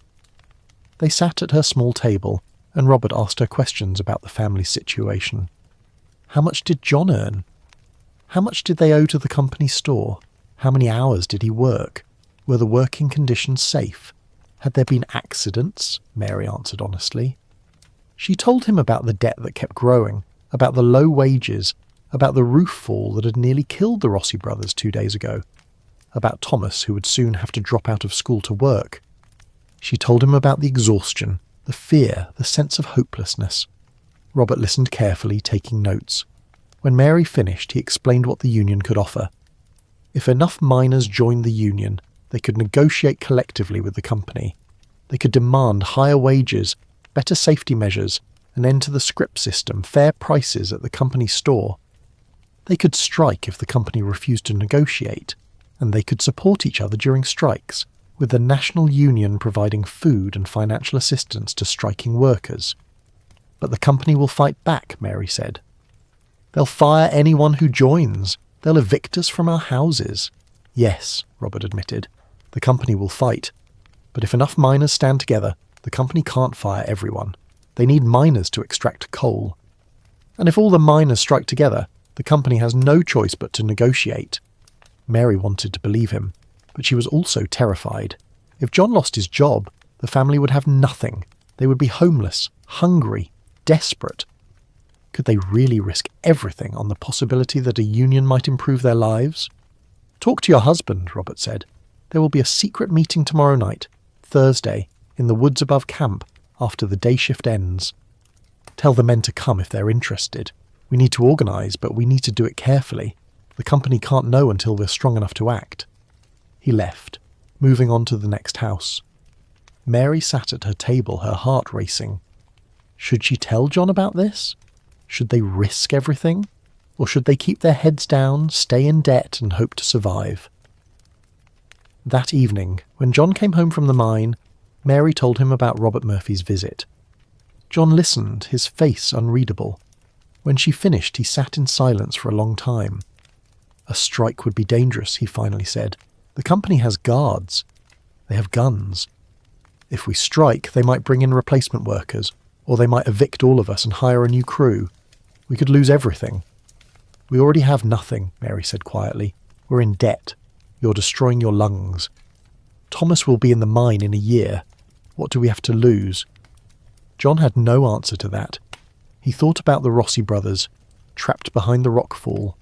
Speaker 1: They sat at her small table, and Robert asked her questions about the family situation. How much did John earn? How much did they owe to the company store? How many hours did he work? Were the working conditions safe? Had there been accidents? Mary answered honestly. She told him about the debt that kept growing, about the low wages, about the roof fall that had nearly killed the Rossi brothers 2 days ago, about Thomas who would soon have to drop out of school to work. She told him about the exhaustion, the fear, the sense of hopelessness. Robert listened carefully, taking notes. When Mary finished, he explained what the union could offer. If enough miners joined the union, they could negotiate collectively with the company. They could demand higher wages, better safety measures, an end to the scrip system, fair prices at the company store. They could strike if the company refused to negotiate, and they could support each other during strikes, with the national union providing food and financial assistance to striking workers. But the company will fight back, Mary said. They'll fire anyone who joins. They'll evict us from our houses. Yes, Robert admitted. The company will fight. But if enough miners stand together, the company can't fire everyone. They need miners to extract coal. And if all the miners strike together, the company has no choice but to negotiate. Mary wanted to believe him, but she was also terrified. If John lost his job, the family would have nothing. They would be homeless, hungry, desperate. Could they really risk everything on the possibility that a union might improve their lives? Talk to your husband, Robert said. There will be a secret meeting tomorrow night, Thursday, in the woods above camp, after the day shift ends. Tell the men to come if they're interested. We need to organise, but we need to do it carefully. The company can't know until we're strong enough to act. He left, moving on to the next house. Mary sat at her table, her heart racing. Should she tell John about this? Should they risk everything? Or should they keep their heads down, stay in debt, and hope to survive? That evening, when John came home from the mine, Mary told him about Robert Murphy's visit. John listened, his face unreadable. When she finished, he sat in silence for a long time. A strike would be dangerous, he finally said. The company has guards. They have guns. If we strike, they might bring in replacement workers, or they might evict all of us and hire a new crew. We could lose everything. We already have nothing, Mary said quietly. We're in debt. You're destroying your lungs. Thomas will be in the mine in a year. What do we have to lose? John had no answer to that. He thought about the Rossi brothers, trapped behind the rock fall.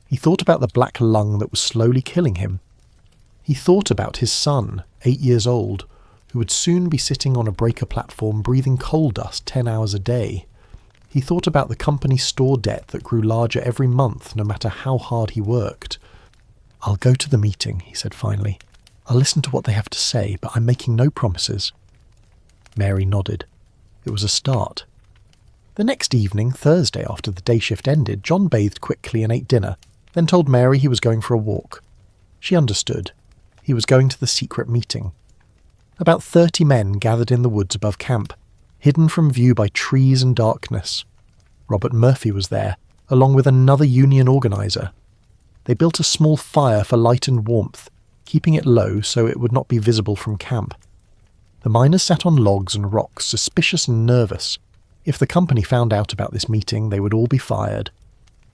Speaker 1: He thought about the black lung that was slowly killing him. He thought about his son, 8 years old, who would soon be sitting on a breaker platform breathing coal dust 10 hours a day. He thought about the company store debt that grew larger every month, no matter how hard he worked. I'll go to the meeting, he said finally. I'll listen to what they have to say, but I'm making no promises. Mary nodded. It was a start. The next evening, Thursday, after the day shift ended, John bathed quickly and ate dinner, then told Mary he was going for a walk. She understood. He was going to the secret meeting. About 30 men gathered in the woods above camp, hidden from view by trees and darkness. Robert Murphy was there, along with another union organiser. They built a small fire for light and warmth, keeping it low so it would not be visible from camp. The miners sat on logs and rocks, suspicious and nervous. If the company found out about this meeting, they would all be fired.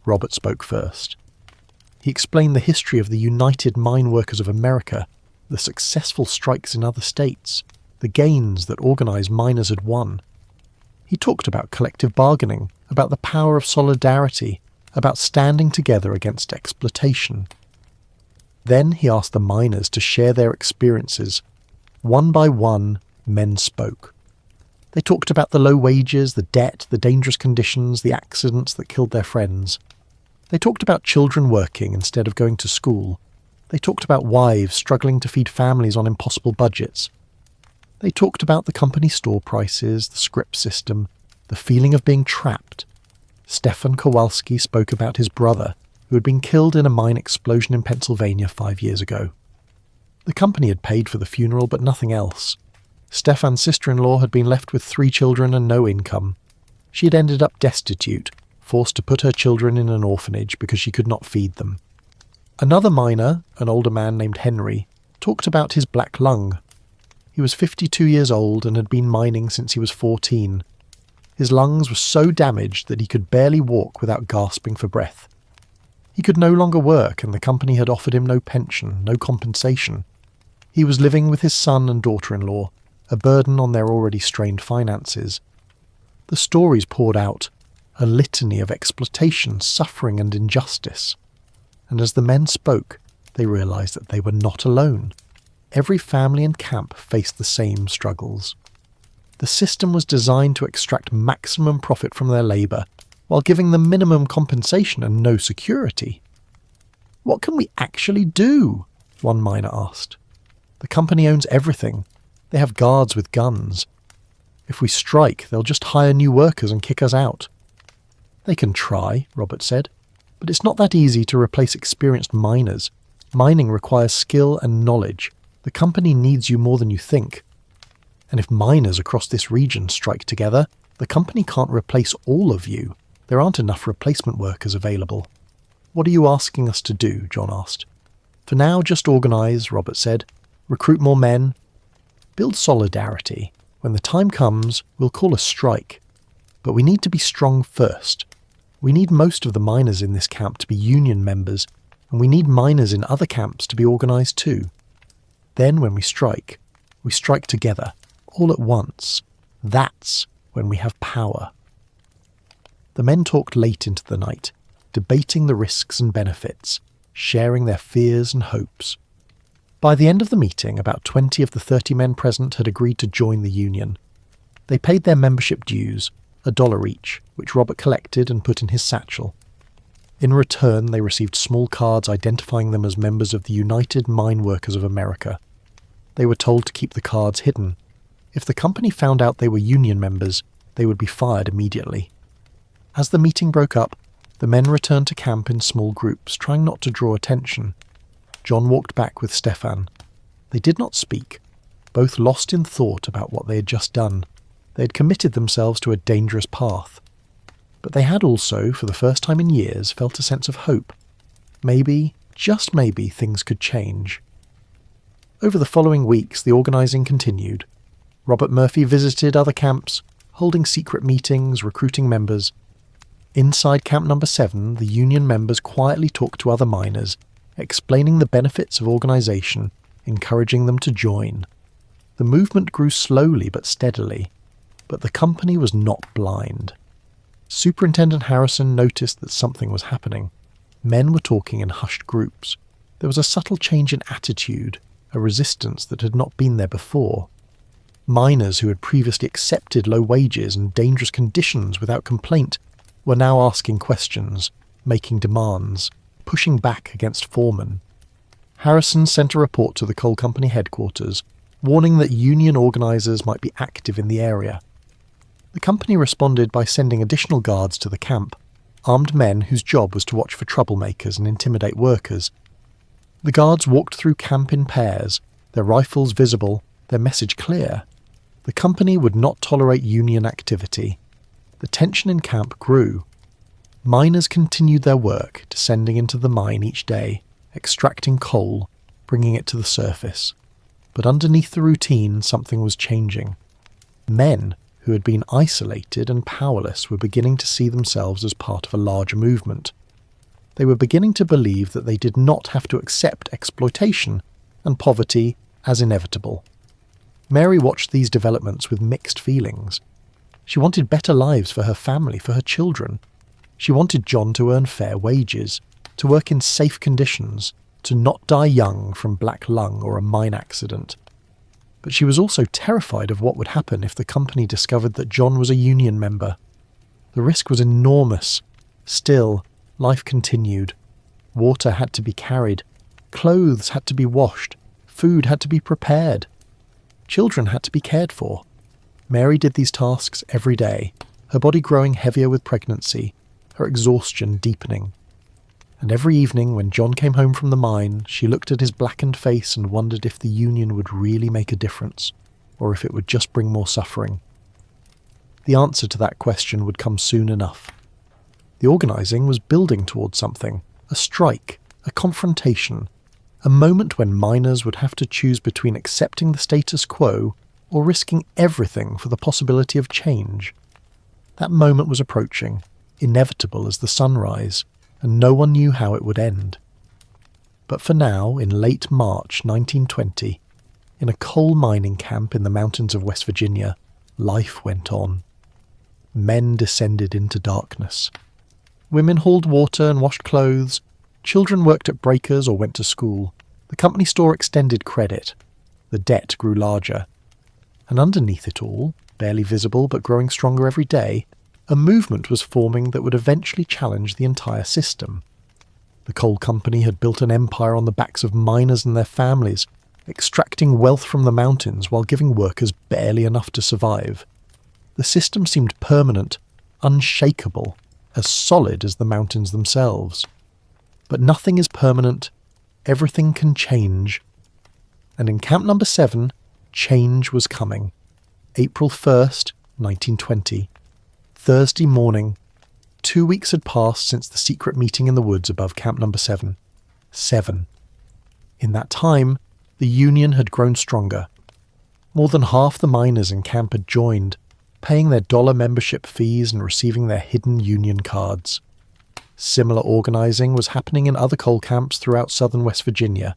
Speaker 1: Robert spoke first. He explained the history of the United Mine Workers of America, the successful strikes in other states, the gains that organised miners had won. He talked about collective bargaining, about the power of solidarity, about standing together against exploitation. Then he asked the miners to share their experiences. One by one, men spoke. They talked about the low wages, the debt, the dangerous conditions, the accidents that killed their friends. They talked about children working instead of going to school. They talked about wives struggling to feed families on impossible budgets. They talked about the company store prices, the scrip system, the feeling of being trapped. Stefan Kowalski spoke about his brother, who had been killed in a mine explosion in Pennsylvania 5 years ago. The company had paid for the funeral, but nothing else. Stefan's sister-in-law had been left with 3 children and no income. She had ended up destitute, forced to put her children in an orphanage because she could not feed them. Another miner, an older man named Henry, talked about his black lung. He was 52 years old and had been mining since he was 14. His lungs were so damaged that he could barely walk without gasping for breath. He could no longer work, and the company had offered him no pension, no compensation. He was living with his son and daughter-in-law, a burden on their already strained finances. The stories poured out, a litany of exploitation, suffering and injustice. And as the men spoke, they realised that they were not alone. Every family in camp faced the same struggles. The system was designed to extract maximum profit from their labour, while giving them minimum compensation and no security. "What can we actually do?" one miner asked. "The company owns everything. They have guards with guns. If we strike, they'll just hire new workers and kick us out." "They can try," Robert said, "but it's not that easy to replace experienced miners. Mining requires skill and knowledge. The company needs you more than you think. And if miners across this region strike together, the company can't replace all of you. There aren't enough replacement workers available." "What are you asking us to do?" John asked. "For now, just organise," Robert said. "Recruit more men. Build solidarity. When the time comes, we'll call a strike. But we need to be strong first. We need most of the miners in this camp to be union members, and we need miners in other camps to be organised too. Then when we strike together, all at once. That's when we have power." The men talked late into the night, debating the risks and benefits, sharing their fears and hopes. By the end of the meeting, about 20 of the 30 men present had agreed to join the union. They paid their membership dues, $1 each, which Robert collected and put in his satchel. In return, they received small cards identifying them as members of the United Mine Workers of America. They were told to keep the cards hidden. If the company found out they were union members, they would be fired immediately. As the meeting broke up, the men returned to camp in small groups, trying not to draw attention. John walked back with Stefan. They did not speak, both lost in thought about what they had just done. They had committed themselves to a dangerous path. But they had also, for the first time in years, felt a sense of hope. Maybe, just maybe, things could change. Over the following weeks, the organising continued. Robert Murphy visited other camps, holding secret meetings, recruiting members. Inside Camp Number 7, the union members quietly talked to other miners, explaining the benefits of organisation, encouraging them to join. The movement grew slowly but steadily, but the company was not blind. Superintendent Harrison noticed that something was happening. Men were talking in hushed groups. There was a subtle change in attitude, a resistance that had not been there before. Miners who had previously accepted low wages and dangerous conditions without complaint were now asking questions, making demands, pushing back against foremen. Harrison sent a report to the coal company headquarters, warning that union organisers might be active in the area. The company responded by sending additional guards to the camp, armed men whose job was to watch for troublemakers and intimidate workers. The guards walked through camp in pairs, their rifles visible, their message clear. The company would not tolerate union activity. The tension in camp grew. Miners continued their work, descending into the mine each day, extracting coal, bringing it to the surface. But underneath the routine, something was changing. Men who had been isolated and powerless were beginning to see themselves as part of a larger movement. They were beginning to believe that they did not have to accept exploitation and poverty as inevitable. Mary watched these developments with mixed feelings. She wanted better lives for her family, for her children. She wanted John to earn fair wages, to work in safe conditions, to not die young from black lung or a mine accident. But she was also terrified of what would happen if the company discovered that John was a union member. The risk was enormous. Still, life continued. Water had to be carried. Clothes had to be washed. Food had to be prepared. Children had to be cared for. Mary did these tasks every day, her body growing heavier with pregnancy, her exhaustion deepening. And every evening when John came home from the mine, she looked at his blackened face and wondered if the union would really make a difference, or if it would just bring more suffering. The answer to that question would come soon enough. The organising was building towards something, a strike, a confrontation, a moment when miners would have to choose between accepting the status quo or risking everything for the possibility of change. That moment was approaching, inevitable as the sunrise, and no one knew how it would end. But for now, in late March 1920, in a coal mining camp in the mountains of West Virginia, life went on. Men descended into darkness. Women hauled water and washed clothes. Children worked at breakers or went to school. The company store extended credit. The debt grew larger. And underneath it all, barely visible but growing stronger every day, a movement was forming that would eventually challenge the entire system. The coal company had built an empire on the backs of miners and their families, extracting wealth from the mountains while giving workers barely enough to survive. The system seemed permanent, unshakable, as solid as the mountains themselves. But nothing is permanent, everything can change. And in Camp Number 7, change was coming. April 1st, 1920. Thursday morning. 2 weeks had passed since the secret meeting in the woods above Camp Number 7. 7. In that time, the Union had grown stronger. More than half the miners in camp had joined, paying their dollar membership fees and receiving their hidden Union cards. Similar organising was happening in other coal camps throughout southern West Virginia.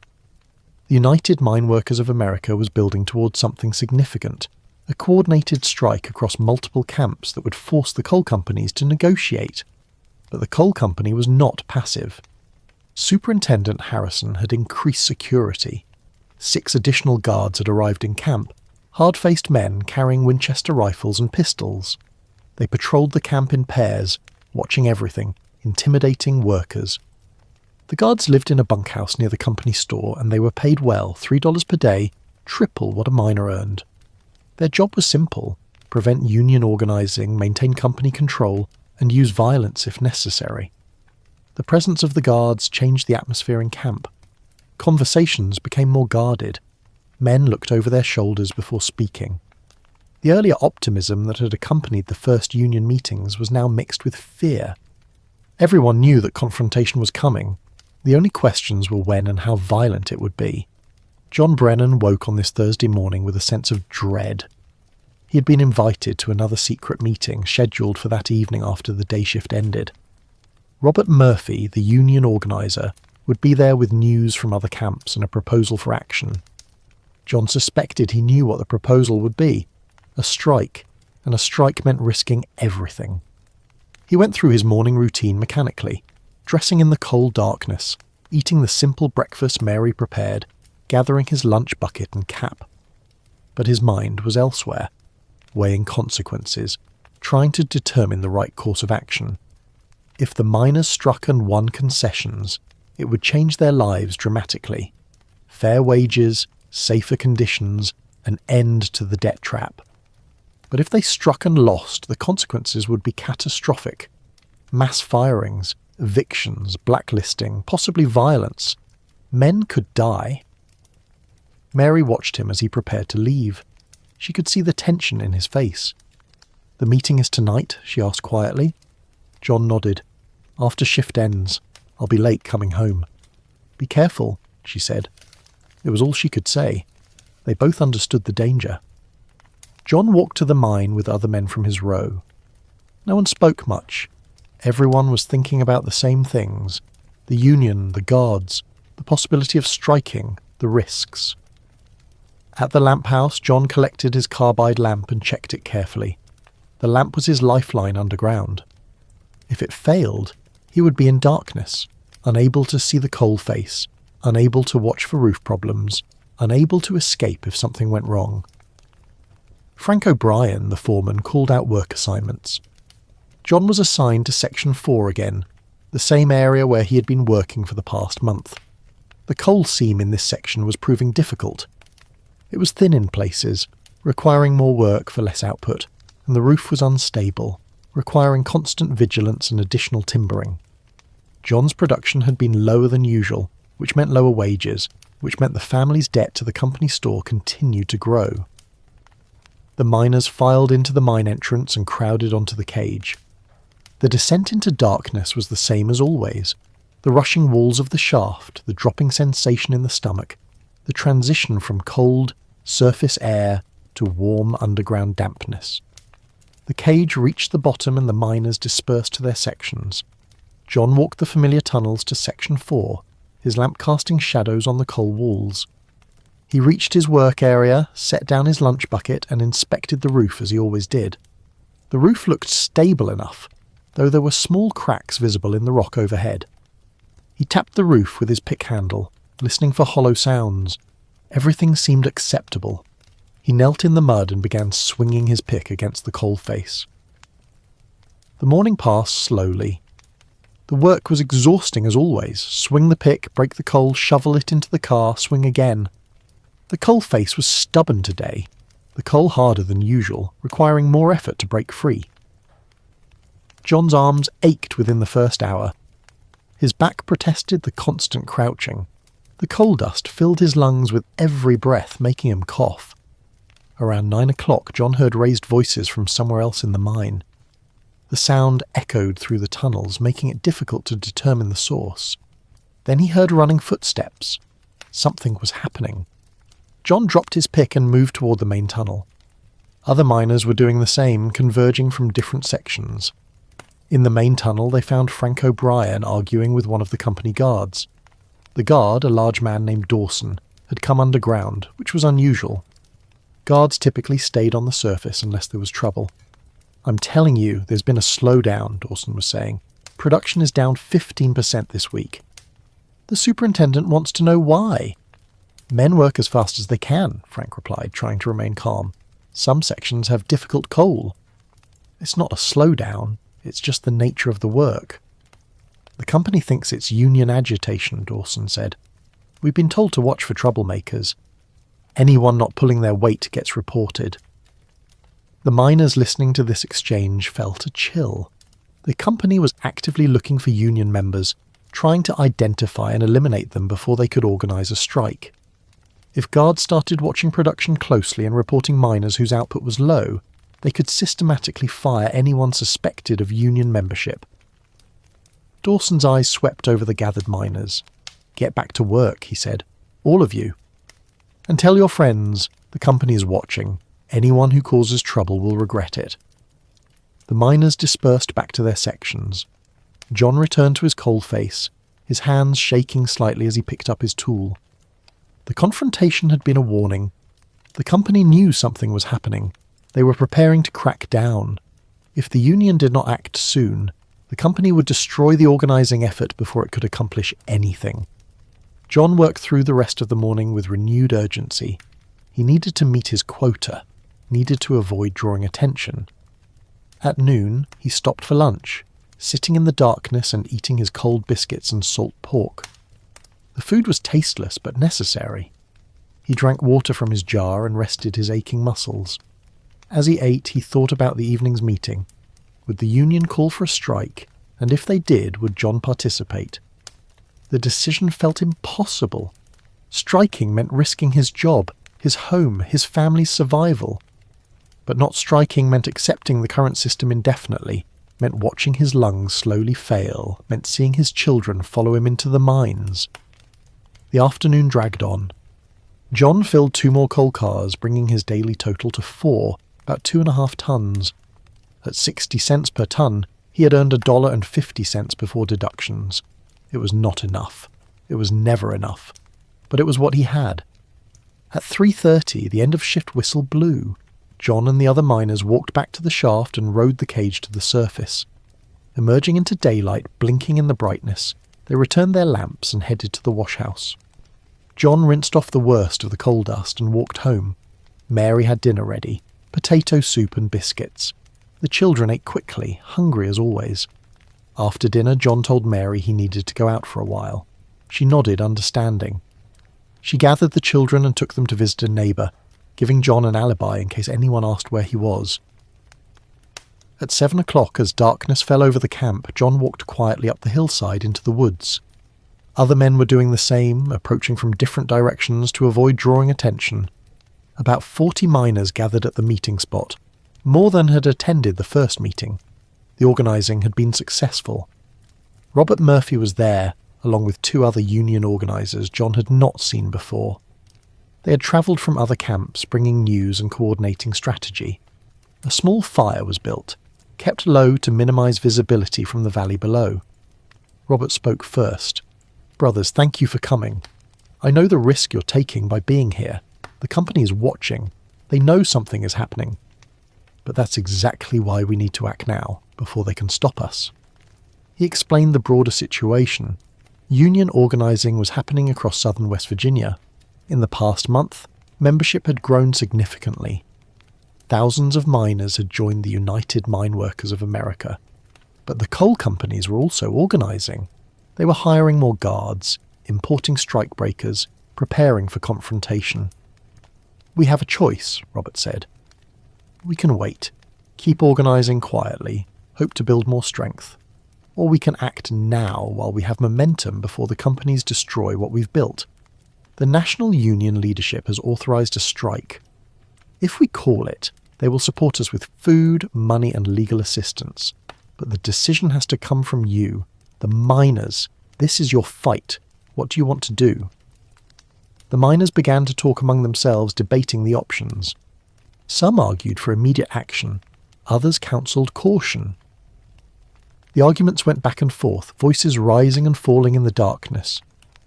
Speaker 1: The United Mine Workers of America was building towards something significant, a coordinated strike across multiple camps that would force the coal companies to negotiate. But the coal company was not passive. Superintendent Harrison had increased security. 6 additional guards had arrived in camp, hard-faced men carrying Winchester rifles and pistols. They patrolled the camp in pairs, watching everything, intimidating workers. The guards lived in a bunkhouse near the company store, and they were paid well, $3 per day, triple what a miner earned. Their job was simple: prevent union organising, maintain company control, and use violence if necessary. The presence of the guards changed the atmosphere in camp. Conversations became more guarded. Men looked over their shoulders before speaking. The earlier optimism that had accompanied the first union meetings was now mixed with fear. Everyone knew that confrontation was coming. The only questions were when and how violent it would be. John Brennan woke on this Thursday morning with a sense of dread. He had been invited to another secret meeting scheduled for that evening after the day shift ended. Robert Murphy, the union organiser, would be there with news from other camps and a proposal for action. John suspected he knew what the proposal would be: a strike, and a strike meant risking everything. He went through his morning routine mechanically, dressing in the cold darkness, eating the simple breakfast Mary prepared, gathering his lunch bucket and cap. But his mind was elsewhere, weighing consequences, trying to determine the right course of action. If the miners struck and won concessions, it would change their lives dramatically. Fair wages, safer conditions, an end to the debt trap. But if they struck and lost, the consequences would be catastrophic. Mass firings, evictions, blacklisting, possibly violence. Men could die. Mary watched him as he prepared to leave. She could see the tension in his face. "The meeting is tonight?" she asked quietly. John nodded. "After shift ends. I'll be late coming home." "Be careful," she said. It was all she could say. They both understood the danger. John walked to the mine with other men from his row. No one spoke much. Everyone was thinking about the same things: the union, the guards, the possibility of striking, the risks. At the lamp house, John collected his carbide lamp and checked it carefully. The lamp was his lifeline underground. If it failed, he would be in darkness, unable to see the coal face, unable to watch for roof problems, unable to escape if something went wrong. Frank O'Brien, the foreman, called out work assignments. John was assigned to Section 4 again, the same area where he had been working for the past month. The coal seam in this section was proving difficult. It was thin in places, requiring more work for less output, and the roof was unstable, requiring constant vigilance and additional timbering. John's production had been lower than usual, which meant lower wages, which meant the family's debt to the company store continued to grow. The miners filed into the mine entrance and crowded onto the cage. The descent into darkness was the same as always. The rushing walls of the shaft, the dropping sensation in the stomach, the transition from cold, surface air to warm underground dampness. The cage reached the bottom and the miners dispersed to their sections. John walked the familiar tunnels to Section 4, his lamp casting shadows on the coal walls. He reached his work area, set down his lunch bucket, and inspected the roof as he always did. The roof looked stable enough, though there were small cracks visible in the rock overhead. He tapped the roof with his pick handle, listening for hollow sounds. Everything seemed acceptable. He knelt in the mud and began swinging his pick against the coal face. The morning passed slowly. The work was exhausting as always. Swing the pick, break the coal, shovel it into the car, swing again. The coal face was stubborn today, the coal harder than usual, requiring more effort to break free. John's arms ached within the first hour. His back protested the constant crouching. The coal dust filled his lungs with every breath, making him cough. Around 9 o'clock, John heard raised voices from somewhere else in the mine. The sound echoed through the tunnels, making it difficult to determine the source. Then he heard running footsteps. Something was happening. John dropped his pick and moved toward the main tunnel. Other miners were doing the same, converging from different sections. In the main tunnel, they found Frank O'Brien arguing with one of the company guards. The guard, a large man named Dawson, had come underground, which was unusual. Guards typically stayed on the surface unless there was trouble. "I'm telling you, there's been a slowdown," Dawson was saying. "Production is down 15% this week." "The superintendent wants to know why." "Men work as fast as they can," Frank replied, trying to remain calm. "Some sections have difficult coal." "It's not a slowdown, it's just the nature of the work." "The company thinks it's union agitation," Dawson said. "We've been told to watch for troublemakers. Anyone not pulling their weight gets reported." The miners listening to this exchange felt a chill. The company was actively looking for union members, trying to identify and eliminate them before they could organise a strike. If guards started watching production closely and reporting miners whose output was low, they could systematically fire anyone suspected of union membership. Dawson's eyes swept over the gathered miners. "Get back to work," he said. "All of you. And tell your friends, the company is watching. Anyone who causes trouble will regret it." The miners dispersed back to their sections. John returned to his coal face, his hands shaking slightly as he picked up his tool. The confrontation had been a warning. The company knew something was happening. They were preparing to crack down. If the union did not act soon, the company would destroy the organising effort before it could accomplish anything. John worked through the rest of the morning with renewed urgency. He needed to meet his quota, needed to avoid drawing attention. At noon, he stopped for lunch, sitting in the darkness and eating his cold biscuits and salt pork. The food was tasteless but necessary. He drank water from his jar and rested his aching muscles. As he ate, he thought about the evening's meeting. Would the union call for a strike? And if they did, would John participate? The decision felt impossible. Striking meant risking his job, his home, his family's survival. But not striking meant accepting the current system indefinitely, meant watching his lungs slowly fail, meant seeing his children follow him into the mines. The afternoon dragged on. John filled 2 more coal cars, bringing his daily total to 4, about 2.5 tons. At 60 cents per ton, he had earned $1.50 before deductions. It was not enough. It was never enough. But it was what he had. At 3:30, the end-of-shift whistle blew. John and the other miners walked back to the shaft and rode the cage to the surface. Emerging into daylight, blinking in the brightness, they returned their lamps and headed to the washhouse. John rinsed off the worst of the coal dust and walked home. Mary had dinner ready, potato soup and biscuits. The children ate quickly, hungry as always. After dinner, John told Mary he needed to go out for a while. She nodded, understanding. She gathered the children and took them to visit a neighbour, giving John an alibi in case anyone asked where he was. At 7 o'clock, as darkness fell over the camp, John walked quietly up the hillside into the woods. Other men were doing the same, approaching from different directions to avoid drawing attention. About 40 miners gathered at the meeting spot, more than had attended the first meeting. The organising had been successful. Robert Murphy was there, along with 2 other union organisers John had not seen before. They had travelled from other camps, bringing news and coordinating strategy. A small fire was built, kept low to minimise visibility from the valley below. Robert spoke first. "Brothers, thank you for coming. I know the risk you're taking by being here. The company is watching. They know something is happening. But that's exactly why we need to act now, before they can stop us." He explained the broader situation. Union organizing was happening across southern West Virginia. In the past month, membership had grown significantly. Thousands of miners had joined the United Mine Workers of America. But the coal companies were also organizing. They were hiring more guards, importing strikebreakers, preparing for confrontation. "We have a choice," Robert said. "We can wait, keep organizing quietly, hope to build more strength. Or we can act now while we have momentum before the companies destroy what we've built. The National Union leadership has authorized a strike. If we call it, they will support us with food, money and legal assistance. But the decision has to come from you, the miners. This is your fight. What do you want to do?" The miners began to talk among themselves, debating the options. Some argued for immediate action, others counselled caution. The arguments went back and forth, voices rising and falling in the darkness.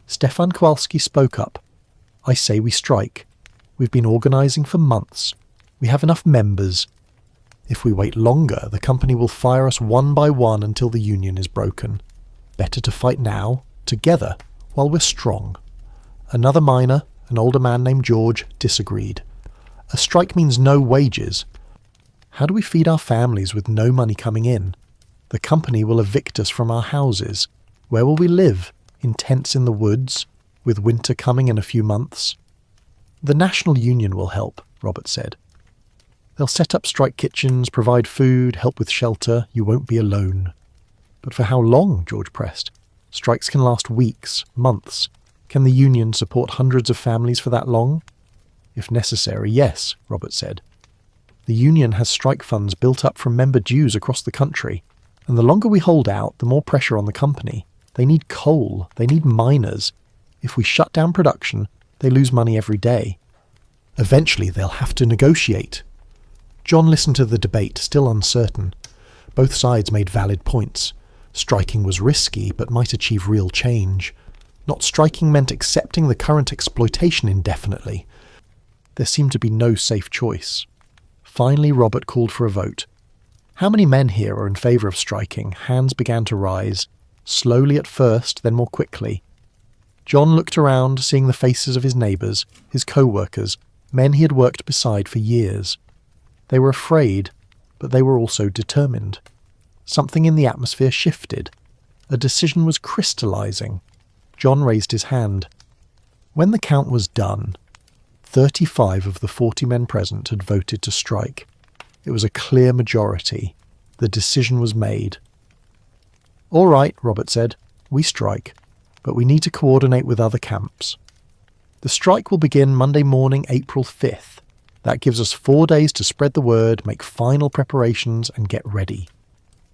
Speaker 1: Stefan Kowalski spoke up. "I say we strike. We've been organising for months. We have enough members. If we wait longer, the company will fire us one by one until the union is broken. Better to fight now, together, while we're strong." Another miner, an older man named George, disagreed. "A strike means no wages. How do we feed our families with no money coming in? The company will evict us from our houses. Where will we live? In tents in the woods, with winter coming in a few months?" "The National Union will help," Robert said. "They'll set up strike kitchens, provide food, help with shelter. You won't be alone." "But for how long?" George pressed. "Strikes can last weeks, months. Can the union support hundreds of families for that long?" "If necessary, yes," Robert said. "The union has strike funds built up from member dues across the country, and the longer we hold out, the more pressure on the company. They need coal, they need miners. If we shut down production, they lose money every day. Eventually they'll have to negotiate." John listened to the debate, still uncertain. Both sides made valid points. Striking was risky, but might achieve real change. Not striking meant accepting the current exploitation indefinitely. There seemed to be no safe choice. Finally, Robert called for a vote. "How many men here are in favour of striking?" Hands began to rise, slowly at first, then more quickly. John looked around, seeing the faces of his neighbours, his co-workers, men he had worked beside for years. They were afraid, but they were also determined. Something in the atmosphere shifted. A decision was crystallising. John raised his hand. When the count was done, 35 of the 40 men present had voted to strike. It was a clear majority. The decision was made. "All right," Robert said, "we strike, but we need to coordinate with other camps. The strike will begin Monday morning, April 5th. That gives us 4 days to spread the word, make final preparations, and get ready.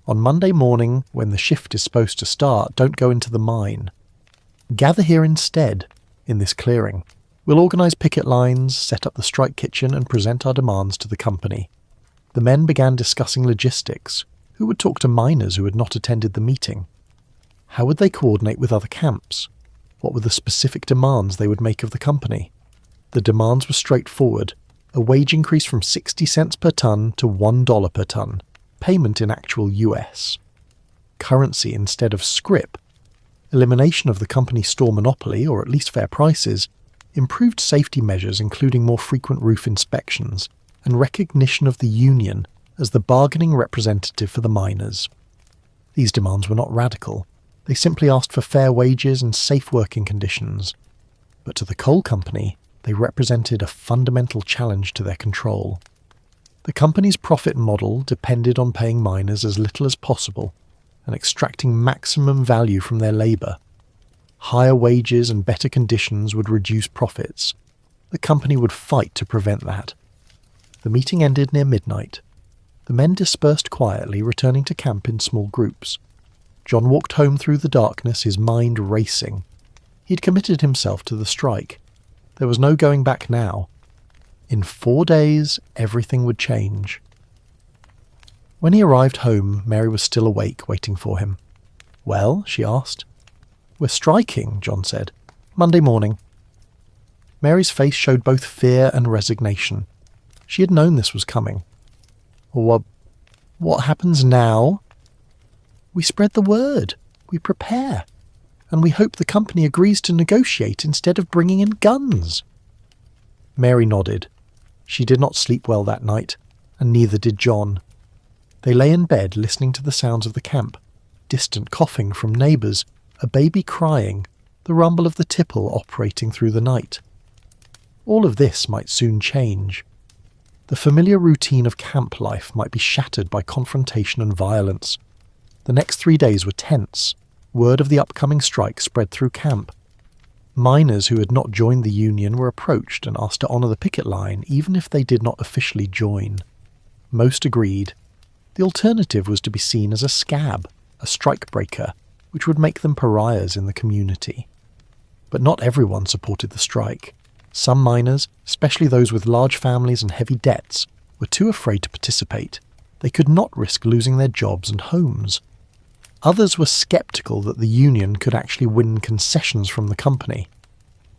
Speaker 1: On Monday morning, when the shift is supposed to start, don't go into the mine. Gather here instead, in this clearing. We'll organise picket lines, set up the strike kitchen, and present our demands to the company." The men began discussing logistics. Who would talk to miners who had not attended the meeting? How would they coordinate with other camps? What were the specific demands they would make of the company? The demands were straightforward. A wage increase from 60 cents per tonne to $1 per tonne. Payment in actual US. Currency instead of scrip. Elimination of the company's store monopoly, or at least fair prices. Improved safety measures including more frequent roof inspections. And recognition of the union as the bargaining representative for the miners. These demands were not radical. They simply asked for fair wages and safe working conditions. But to the coal company, they represented a fundamental challenge to their control. The company's profit model depended on paying miners as little as possible and extracting maximum value from their labour. Higher wages and better conditions would reduce profits. The company would fight to prevent that. The meeting ended near midnight. The men dispersed quietly, returning to camp in small groups. John walked home through the darkness, his mind racing. He'd committed himself to the strike. There was no going back now. In 4 days, everything would change. When he arrived home, Mary was still awake, waiting for him. "Well?" she asked. "We're striking," John said. "Monday morning. Mary's face showed both fear and resignation. She had known this was coming. What happens now? We spread the word. We prepare. And we hope the company agrees to negotiate instead of bringing in guns. Mary nodded. She did not sleep well that night, and neither did John. They lay in bed listening to the sounds of the camp, distant coughing from neighbours, a baby crying, the rumble of the tipple operating through the night. All of this might soon change. The familiar routine of camp life might be shattered by confrontation and violence. The next 3 days were tense. Word of the upcoming strike spread through camp. Miners who had not joined the union were approached and asked to honour the picket line even if they did not officially join. Most agreed. The alternative was to be seen as a scab, a strikebreaker, which would make them pariahs in the community. But not everyone supported the strike. Some miners, especially those with large families and heavy debts, were too afraid to participate. They could not risk losing their jobs and homes. Others were sceptical that the union could actually win concessions from the company.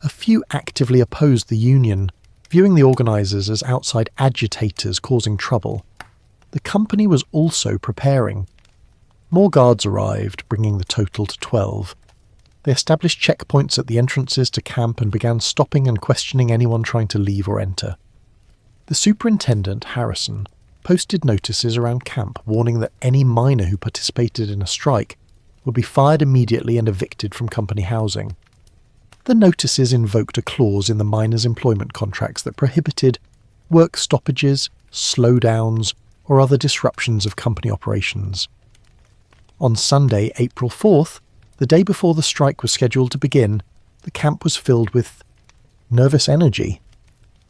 Speaker 1: A few actively opposed the union, viewing the organisers as outside agitators causing trouble. The company was also preparing. More guards arrived, bringing the total to 12. They established checkpoints at the entrances to camp and began stopping and questioning anyone trying to leave or enter. The superintendent, Harrison, posted notices around camp warning that any miner who participated in a strike would be fired immediately and evicted from company housing. The notices invoked a clause in the miners' employment contracts that prohibited work stoppages, slowdowns, or other disruptions of company operations. On Sunday, April 4th, the day before the strike was scheduled to begin, the camp was filled with nervous energy.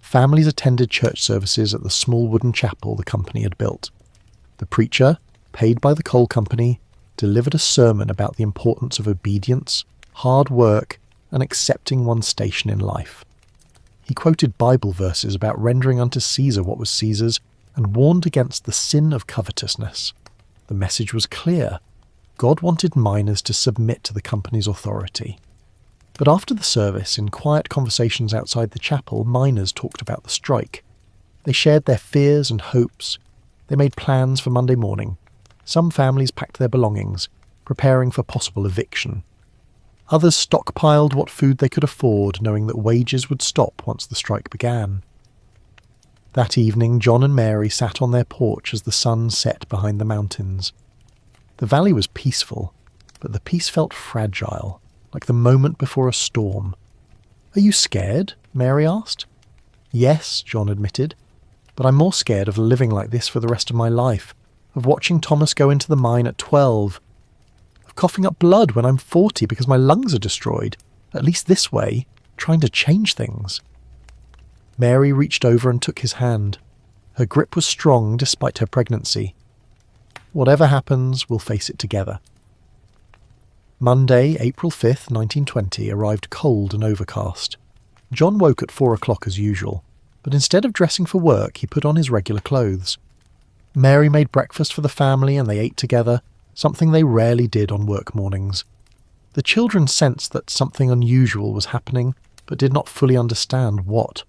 Speaker 1: Families attended church services at the small wooden chapel the company had built. The preacher, paid by the coal company, delivered a sermon about the importance of obedience, hard work, and accepting one's station in life. He quoted Bible verses about rendering unto Caesar what was Caesar's and warned against the sin of covetousness. The message was clear. God wanted miners to submit to the company's authority. But after the service, in quiet conversations outside the chapel, miners talked about the strike. They shared their fears and hopes. They made plans for Monday morning. Some families packed their belongings, preparing for possible eviction. Others stockpiled what food they could afford, knowing that wages would stop once the strike began. That evening, John and Mary sat on their porch as the sun set behind the mountains. The valley was peaceful, but the peace felt fragile, like the moment before a storm. "Are you scared?" Mary asked. "Yes," John admitted, "but I'm more scared of living like this for the rest of my life, of watching Thomas go into the mine at 12, of coughing up blood when I'm 40 because my lungs are destroyed, at least this way, trying to change things." Mary reached over and took his hand. Her grip was strong despite her pregnancy. "Whatever happens, we'll face it together." Monday, April 5th, 1920, arrived cold and overcast. John woke at 4 o'clock as usual, but instead of dressing for work, he put on his regular clothes. Mary made breakfast for the family and they ate together, something they rarely did on work mornings. The children sensed that something unusual was happening, but did not fully understand what.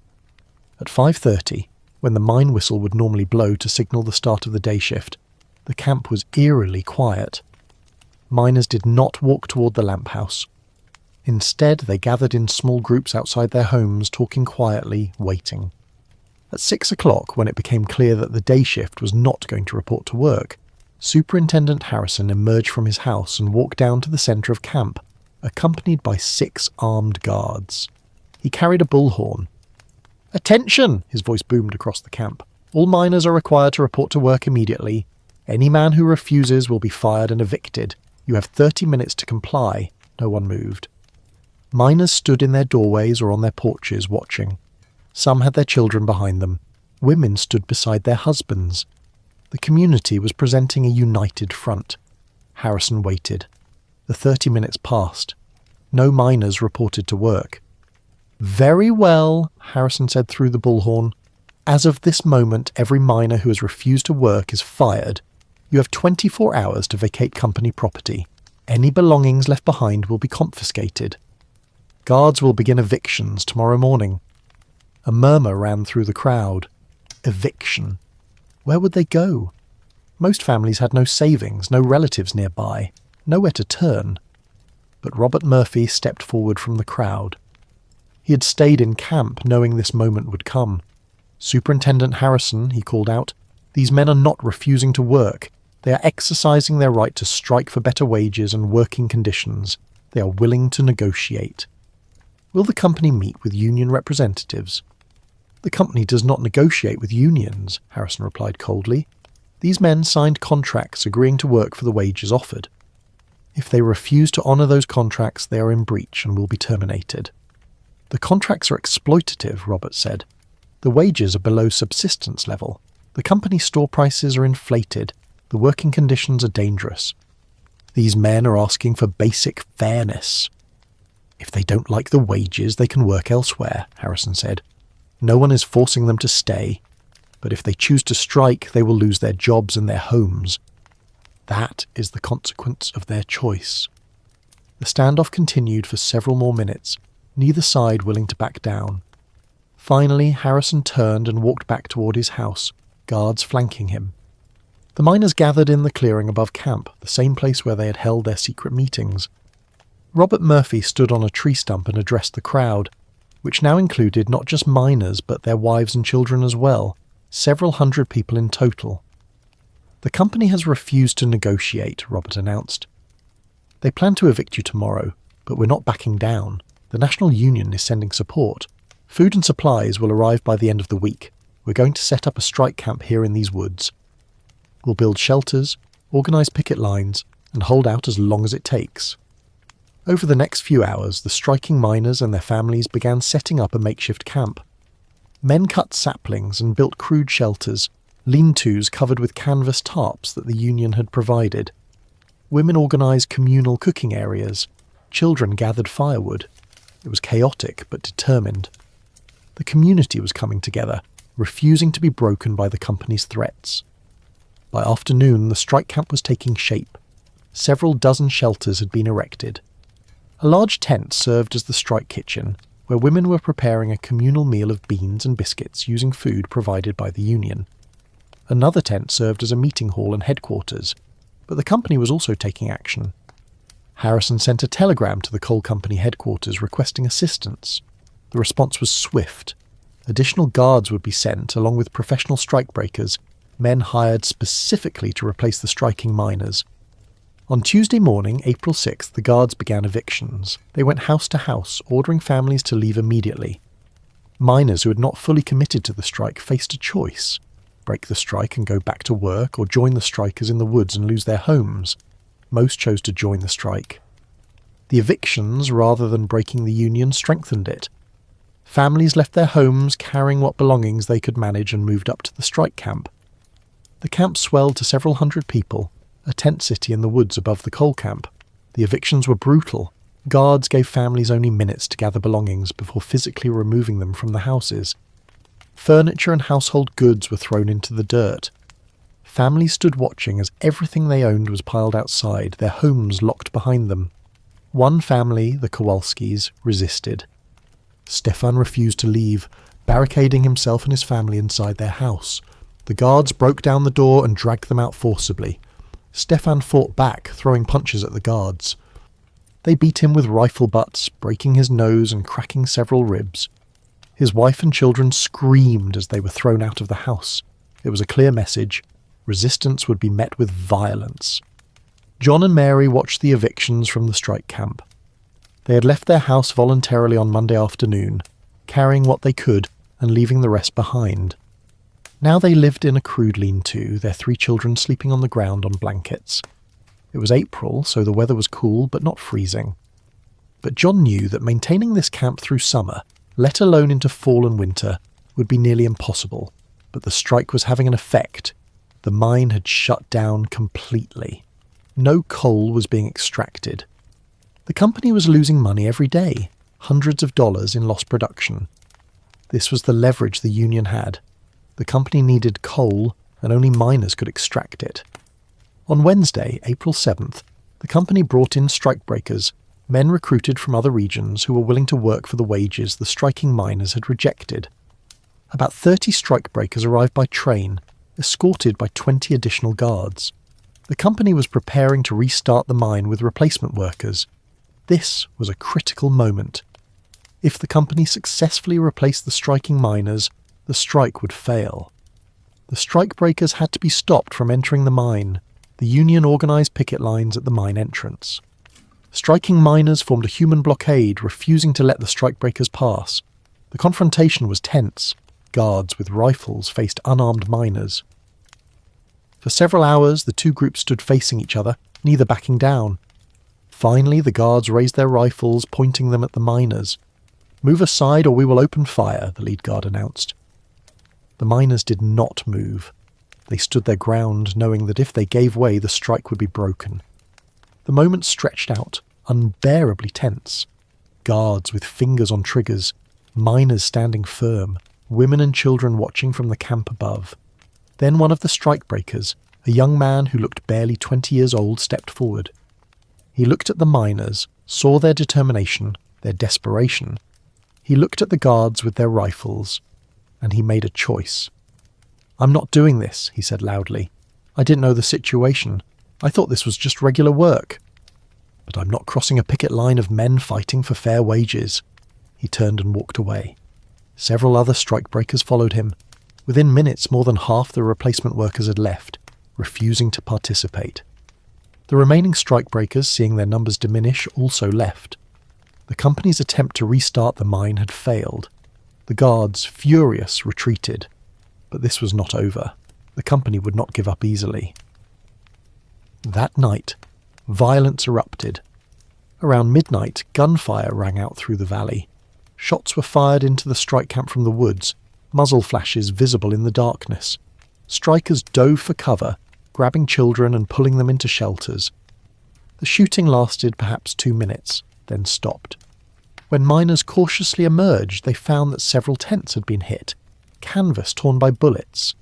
Speaker 1: At 5:30, when the mine whistle would normally blow to signal the start of the day shift, the camp was eerily quiet. Miners did not walk toward the lamp house. Instead, they gathered in small groups outside their homes, talking quietly, waiting. At 6 o'clock, when it became clear that the day shift was not going to report to work, Superintendent Harrison emerged from his house and walked down to the centre of camp, accompanied by 6 armed guards. He carried a bullhorn. "Attention!" his voice boomed across the camp. "All miners are required to report to work immediately. Any man who refuses will be fired and evicted. You have 30 minutes to comply." No one moved. Miners stood in their doorways or on their porches watching. Some had their children behind them. Women stood beside their husbands. The community was presenting a united front. Harrison waited. The 30 minutes passed. No miners reported to work. "Very well," Harrison said through the bullhorn. "As of this moment, every miner who has refused to work is fired. You have 24 hours to vacate company property. Any belongings left behind will be confiscated. Guards will begin evictions tomorrow morning. A murmur ran through the crowd. Eviction. Where would they go? Most families had no savings, no relatives nearby, nowhere to turn. But Robert Murphy stepped forward from the crowd. He had stayed in camp knowing this moment would come. "Superintendent Harrison," he called out, "these men are not refusing to work. They are exercising their right to strike for better wages and working conditions. They are willing to negotiate. Will the company meet with union representatives?" "The company does not negotiate with unions," Harrison replied coldly. "These men signed contracts agreeing to work for the wages offered. If they refuse to honour those contracts, they are in breach and will be terminated." "The contracts are exploitative," Robert said. "The wages are below subsistence level. The company store prices are inflated. The working conditions are dangerous. These men are asking for basic fairness." "If they don't like the wages, they can work elsewhere," Harrison said. "No one is forcing them to stay. But if they choose to strike, they will lose their jobs and their homes. That is the consequence of their choice." The standoff continued for several more minutes, neither side willing to back down. Finally, Harrison turned and walked back toward his house, guards flanking him. The miners gathered in the clearing above camp, the same place where they had held their secret meetings. Robert Murphy stood on a tree stump and addressed the crowd, which now included not just miners but their wives and children as well, several hundred people in total. "The company has refused to negotiate," Robert announced. "They plan to evict you tomorrow, but we're not backing down. The National Union is sending support. Food and supplies will arrive by the end of the week. We're going to set up a strike camp here in these woods. We'll build shelters, organise picket lines, and hold out as long as it takes." Over the next few hours, the striking miners and their families began setting up a makeshift camp. Men cut saplings and built crude shelters, lean-tos covered with canvas tarps that the union had provided. Women organised communal cooking areas. Children gathered firewood. It was chaotic but determined. The community was coming together, refusing to be broken by the company's threats. By afternoon, the strike camp was taking shape. Several dozen shelters had been erected. A large tent served as the strike kitchen, where women were preparing a communal meal of beans and biscuits using food provided by the union. Another tent served as a meeting hall and headquarters, but the company was also taking action. Harrison sent a telegram to the coal company headquarters requesting assistance. The response was swift. Additional guards would be sent, along with professional strikebreakers, men hired specifically to replace the striking miners. On Tuesday morning, April 6th, the guards began evictions. They went house to house, ordering families to leave immediately. Miners who had not fully committed to the strike faced a choice: break the strike and go back to work, or join the strikers in the woods and lose their homes. Most chose to join the strike. The evictions, rather than breaking the union, strengthened it. Families left their homes carrying what belongings they could manage and moved up to the strike camp. The camp swelled to several hundred people, a tent city in the woods above the coal camp. The evictions were brutal. Guards gave families only minutes to gather belongings before physically removing them from the houses. Furniture and household goods were thrown into the dirt. Families stood watching as everything they owned was piled outside, their homes locked behind them. One family, the Kowalskis, resisted. Stefan refused to leave, barricading himself and his family inside their house. The guards broke down the door and dragged them out forcibly. Stefan fought back, throwing punches at the guards. They beat him with rifle butts, breaking his nose and cracking several ribs. His wife and children screamed as they were thrown out of the house. It was a clear message: resistance would be met with violence. John and Mary watched the evictions from the strike camp. They had left their house voluntarily on Monday afternoon, carrying what they could and leaving the rest behind. Now they lived in a crude lean-to, their 3 children sleeping on the ground on blankets. It was April, so the weather was cool but not freezing. But John knew that maintaining this camp through summer, let alone into fall and winter, would be nearly impossible. But the strike was having an effect. The mine had shut down completely. No coal was being extracted. The company was losing money every day, hundreds of dollars in lost production. This was the leverage the union had. The company needed coal, and only miners could extract it. On Wednesday, April 7th, the company brought in strikebreakers, men recruited from other regions who were willing to work for the wages the striking miners had rejected. About 30 strikebreakers arrived by train, escorted by 20 additional guards. The company was preparing to restart the mine with replacement workers. This was a critical moment. If the company successfully replaced the striking miners, the strike would fail. The strikebreakers had to be stopped from entering the mine. The union organised picket lines at the mine entrance. Striking miners formed a human blockade, refusing to let the strikebreakers pass. The confrontation was tense. Guards with rifles faced unarmed miners. For several hours, the two groups stood facing each other, neither backing down. Finally, the guards raised their rifles, pointing them at the miners. "Move aside or we will open fire," the lead guard announced. The miners did not move. They stood their ground, knowing that if they gave way, the strike would be broken. The moment stretched out, unbearably tense. Guards with fingers on triggers, miners standing firm, women and children watching from the camp above. Then one of the strikebreakers, a young man who looked barely 20 years old, stepped forward. He looked at the miners, saw their determination, their desperation. He looked at the guards with their rifles, and he made a choice. "I'm not doing this," he said loudly. "I didn't know the situation. I thought this was just regular work. But I'm not crossing a picket line of men fighting for fair wages." He turned and walked away. Several other strikebreakers followed him. Within minutes, more than half the replacement workers had left, refusing to participate. The remaining strikebreakers, seeing their numbers diminish, also left. The company's attempt to restart the mine had failed. The guards, furious, retreated. But this was not over. The company would not give up easily. That night, violence erupted. Around midnight, gunfire rang out through the valley. Shots were fired into the strike camp from the woods, muzzle flashes visible in the darkness. Strikers dove for cover, grabbing children and pulling them into shelters. The shooting lasted perhaps 2 minutes, then stopped. When miners cautiously emerged, they found that several tents had been hit, canvas torn by bullets.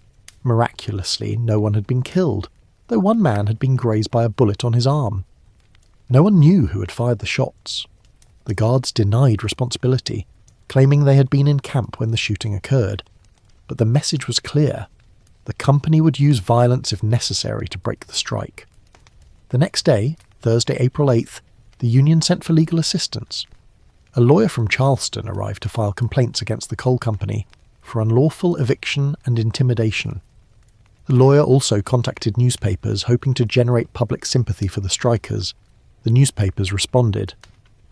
Speaker 1: Miraculously, no one had been killed, though one man had been grazed by a bullet on his arm. No one knew who had fired the shots. The guards denied responsibility, claiming they had been in camp when the shooting occurred. But the message was clear. The company would use violence if necessary to break the strike. The next day, Thursday, April 8th, the union sent for legal assistance. A lawyer from Charleston arrived to file complaints against the coal company for unlawful eviction and intimidation. The lawyer also contacted newspapers, hoping to generate public sympathy for the strikers. The newspapers responded.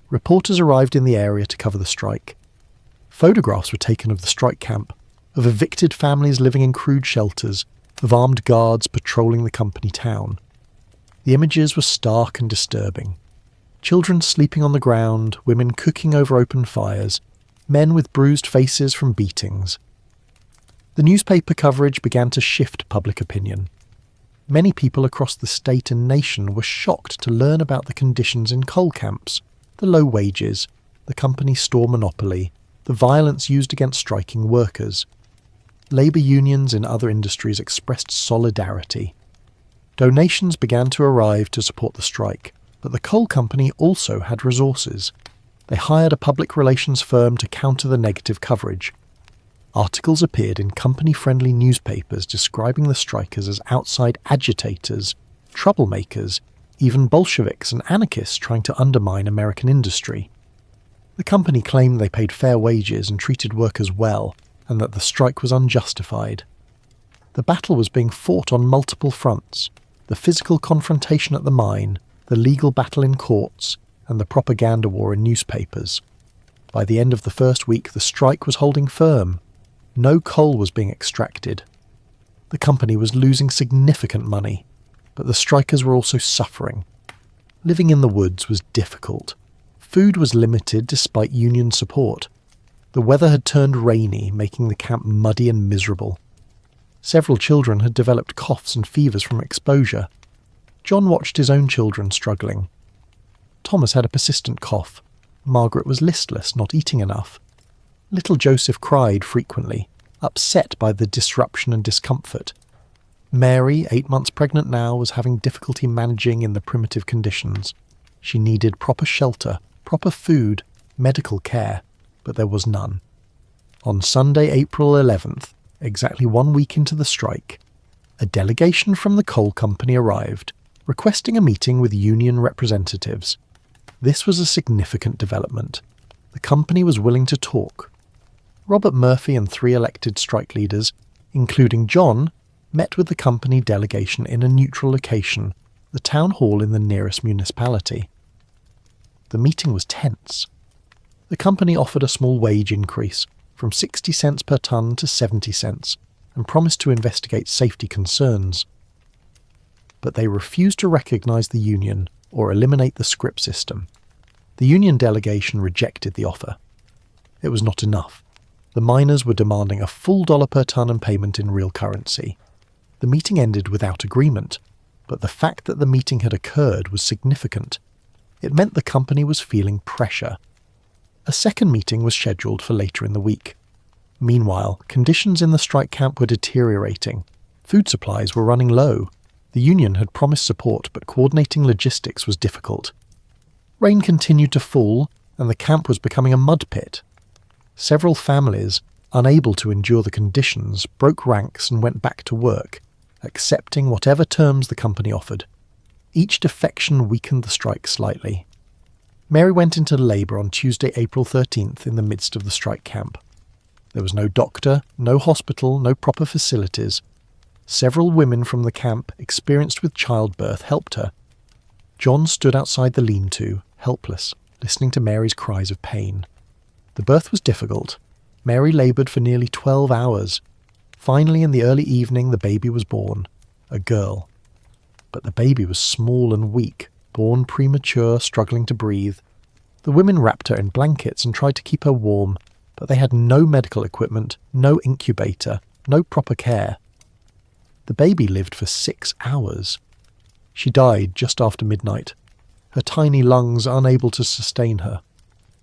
Speaker 1: Reporters arrived in the area to cover the strike. Photographs were taken of the strike camp, of evicted families living in crude shelters, of armed guards patrolling the company town. The images were stark and disturbing. Children sleeping on the ground, women cooking over open fires, men with bruised faces from beatings. The newspaper coverage began to shift public opinion. Many people across the state and nation were shocked to learn about the conditions in coal camps, the low wages, the company's store monopoly, the violence used against striking workers. Labour unions in other industries expressed solidarity. Donations began to arrive to support the strike, but the coal company also had resources. They hired a public relations firm to counter the negative coverage. Articles appeared in company-friendly newspapers describing the strikers as outside agitators, troublemakers, even Bolsheviks and anarchists trying to undermine American industry. The company claimed they paid fair wages and treated workers well, and that the strike was unjustified. The battle was being fought on multiple fronts: the physical confrontation at the mine, the legal battle in courts, and the propaganda war in newspapers. By the end of the first week, the strike was holding firm. No coal was being extracted. The company was losing significant money, but the strikers were also suffering. Living in the woods was difficult. Food was limited despite union support. The weather had turned rainy, making the camp muddy and miserable. Several children had developed coughs and fevers from exposure. John watched his own children struggling. Thomas had a persistent cough. Margaret was listless, not eating enough. Little Joseph cried frequently, upset by the disruption and discomfort. Mary, 8 months pregnant now, was having difficulty managing in the primitive conditions. She needed proper shelter, proper food, medical care, but there was none. On Sunday, April 11th, exactly 1 week into the strike, a delegation from the coal company arrived, requesting a meeting with union representatives. This was a significant development. The company was willing to talk. Robert Murphy and 3 elected strike leaders, including John, met with the company delegation in a neutral location, the town hall in the nearest municipality. The meeting was tense. The company offered a small wage increase from 60 cents per tonne to 70 cents and promised to investigate safety concerns. But they refused to recognise the union or eliminate the scrip system. The union delegation rejected the offer. It was not enough. The miners were demanding a full $1 per tonne and payment in real currency. The meeting ended without agreement, but the fact that the meeting had occurred was significant. It meant the company was feeling pressure. A second meeting was scheduled for later in the week. Meanwhile, conditions in the strike camp were deteriorating. Food supplies were running low. The union had promised support, but coordinating logistics was difficult. Rain continued to fall, and the camp was becoming a mud pit. Several families, unable to endure the conditions, broke ranks and went back to work, accepting whatever terms the company offered. Each defection weakened the strike slightly. Mary went into labour on Tuesday, April 13th in the midst of the strike camp. There was no doctor, no hospital, no proper facilities. Several women from the camp, experienced with childbirth, helped her. John stood outside the lean-to, helpless, listening to Mary's cries of pain. The birth was difficult. Mary laboured for nearly 12 hours. Finally, in the early evening, the baby was born, a girl. But the baby was small and weak, born premature, struggling to breathe. The women wrapped her in blankets and tried to keep her warm, but they had no medical equipment, no incubator, no proper care. The baby lived for 6 hours. She died just after midnight, her tiny lungs unable to sustain her.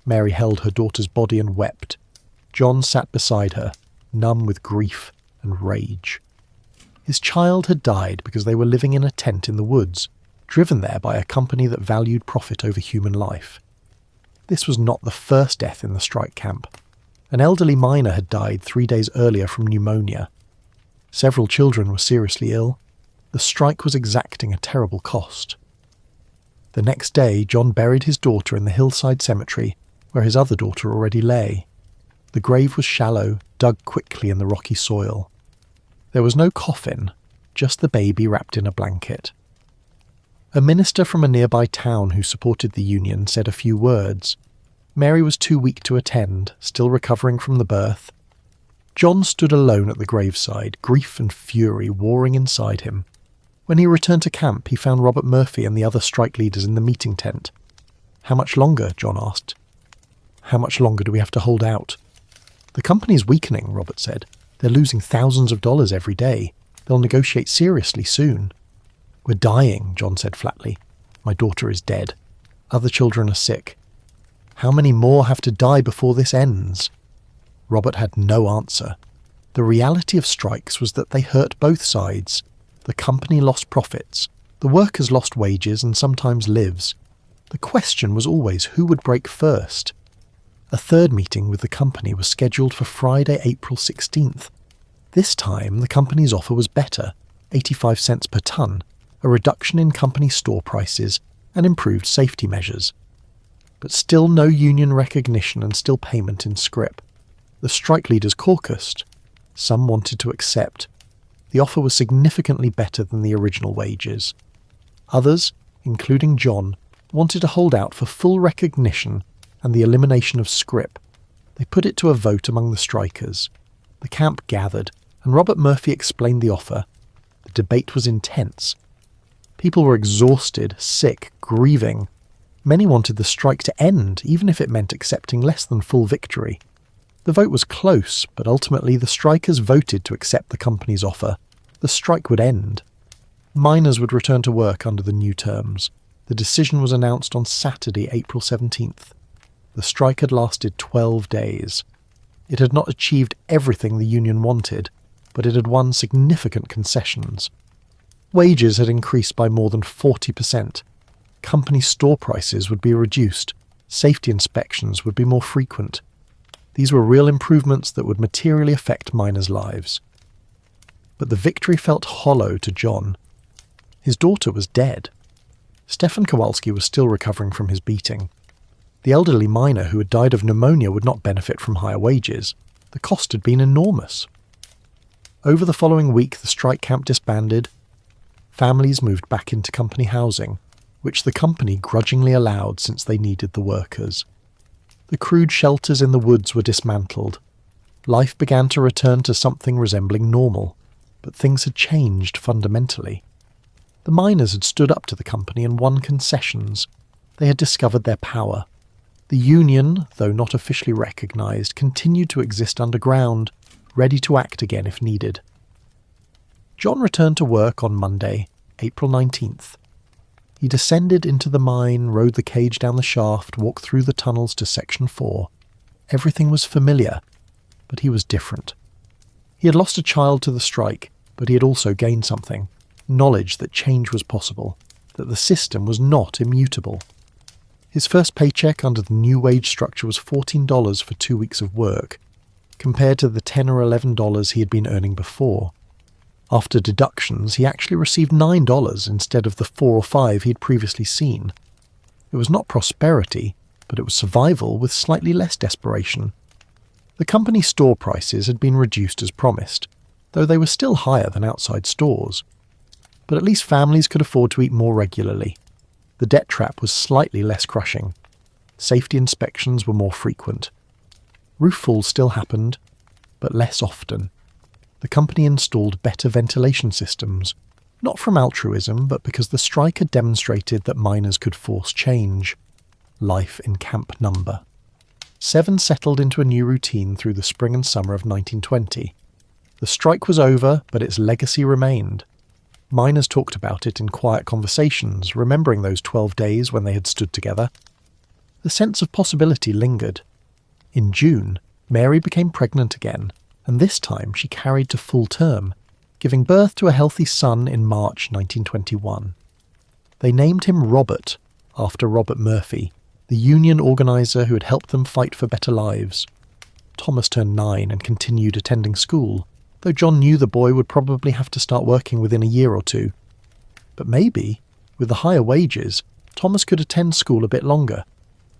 Speaker 1: Mary held her daughter's body and wept. John sat beside her, numb with grief and rage. His child had died because they were living in a tent in the woods, driven there by a company that valued profit over human life. This was not the first death in the strike camp. An elderly miner had died 3 days earlier from pneumonia. Several children were seriously ill. The strike was exacting a terrible cost. The next day, John buried his daughter in the hillside cemetery where his other daughter already lay. The grave was shallow, dug quickly in the rocky soil. There was no coffin, just the baby wrapped in a blanket. A minister from a nearby town who supported the union said a few words. Mary was too weak to attend, still recovering from the birth. John stood alone at the graveside, grief and fury warring inside him. When he returned to camp, he found Robert Murphy and the other strike leaders in the meeting tent. "How much longer?" John asked. "How much longer do we have to hold out?" "The company's weakening," Robert said. "They're losing thousands of dollars every day. They'll negotiate seriously soon." "We're dying," John said flatly. "My daughter is dead. Other children are sick. How many more have to die before this ends?" Robert had no answer. The reality of strikes was that they hurt both sides. The company lost profits. The workers lost wages and sometimes lives. The question was always who would break first. A third meeting with the company was scheduled for Friday, April 16th. This time, the company's offer was better, 85 cents per tonne, a reduction in company store prices, and improved safety measures. But still no union recognition and still payment in scrip. The strike leaders caucused. Some wanted to accept. The offer was significantly better than the original wages. Others, including John, wanted to hold out for full recognition and the elimination of scrip. They put it to a vote among the strikers. The camp gathered, and Robert Murphy explained the offer. The debate was intense. People were exhausted, sick, grieving. Many wanted the strike to end, even if it meant accepting less than full victory. The vote was close, but ultimately the strikers voted to accept the company's offer. The strike would end. Miners would return to work under the new terms. The decision was announced on Saturday, April 17th. The strike had lasted 12 days. It had not achieved everything the union wanted, but it had won significant concessions. Wages had increased by more than 40%. Company store prices would be reduced. Safety inspections would be more frequent. These were real improvements that would materially affect miners' lives. But the victory felt hollow to John. His daughter was dead. Stefan Kowalski was still recovering from his beating. The elderly miner who had died of pneumonia would not benefit from higher wages. The cost had been enormous. Over the following week, the strike camp disbanded. Families moved back into company housing, which the company grudgingly allowed since they needed the workers. The crude shelters in the woods were dismantled. Life began to return to something resembling normal, but things had changed fundamentally. The miners had stood up to the company and won concessions. They had discovered their power. The union, though not officially recognised, continued to exist underground, ready to act again if needed. John returned to work on Monday, April 19th. He descended into the mine, rode the cage down the shaft, walked through the tunnels to Section 4. Everything was familiar, but he was different. He had lost a child to the strike, but he had also gained something. Knowledge that change was possible, that the system was not immutable. His first paycheck under the new wage structure was $14 for 2 weeks of work, compared to the $10 or $11 he had been earning before. After deductions, he actually received $9 instead of the $4 or $5 he had previously seen. It was not prosperity, but it was survival with slightly less desperation. The company store prices had been reduced as promised, though they were still higher than outside stores. But at least families could afford to eat more regularly. The debt trap was slightly less crushing. Safety inspections were more frequent. Roof falls still happened, but less often. The company installed better ventilation systems, not from altruism, but because the strike had demonstrated that miners could force change. Life in Camp Number. 7 settled into a new routine through the spring and summer of 1920. The strike was over, but its legacy remained. Miners talked about it in quiet conversations, remembering those 12 days when they had stood together. The sense of possibility lingered. In June, Mary became pregnant again, and this time she carried to full term, giving birth to a healthy son in March 1921. They named him Robert, after Robert Murphy, the union organiser who had helped them fight for better lives. Thomas turned 9 and continued attending school, though John knew the boy would probably have to start working within a year or two. But maybe, with the higher wages, Thomas could attend school a bit longer.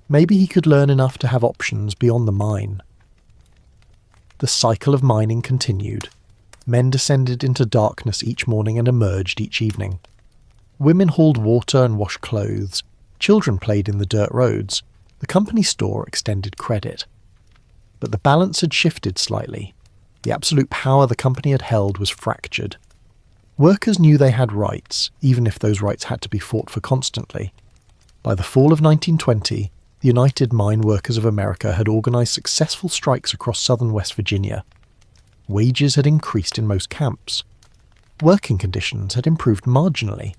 Speaker 1: Maybe he could learn enough to have options beyond the mine. The cycle of mining continued. Men descended into darkness each morning and emerged each evening. Women hauled water and washed clothes. Children played in the dirt roads. The company store extended credit. But the balance had shifted slightly. The absolute power the company had held was fractured. Workers knew they had rights, even if those rights had to be fought for constantly. By the fall of 1920, the United Mine Workers of America had organized successful strikes across southern West Virginia. Wages had increased in most camps. Working conditions had improved marginally.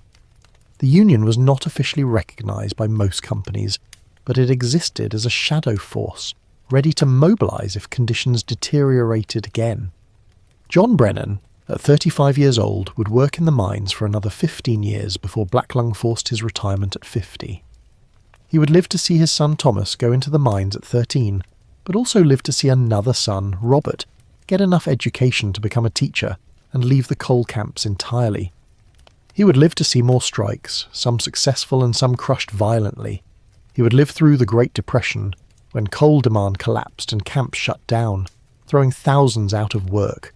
Speaker 1: The union was not officially recognized by most companies, but it existed as a shadow force, ready to mobilize if conditions deteriorated again. John Brennan, at 35 years old, would work in the mines for another 15 years before Black Lung forced his retirement at 50. He would live to see his son Thomas go into the mines at 13, but also live to see another son, Robert, get enough education to become a teacher and leave the coal camps entirely. He would live to see more strikes, some successful and some crushed violently. He would live through the Great Depression, when coal demand collapsed and camps shut down, throwing thousands out of work.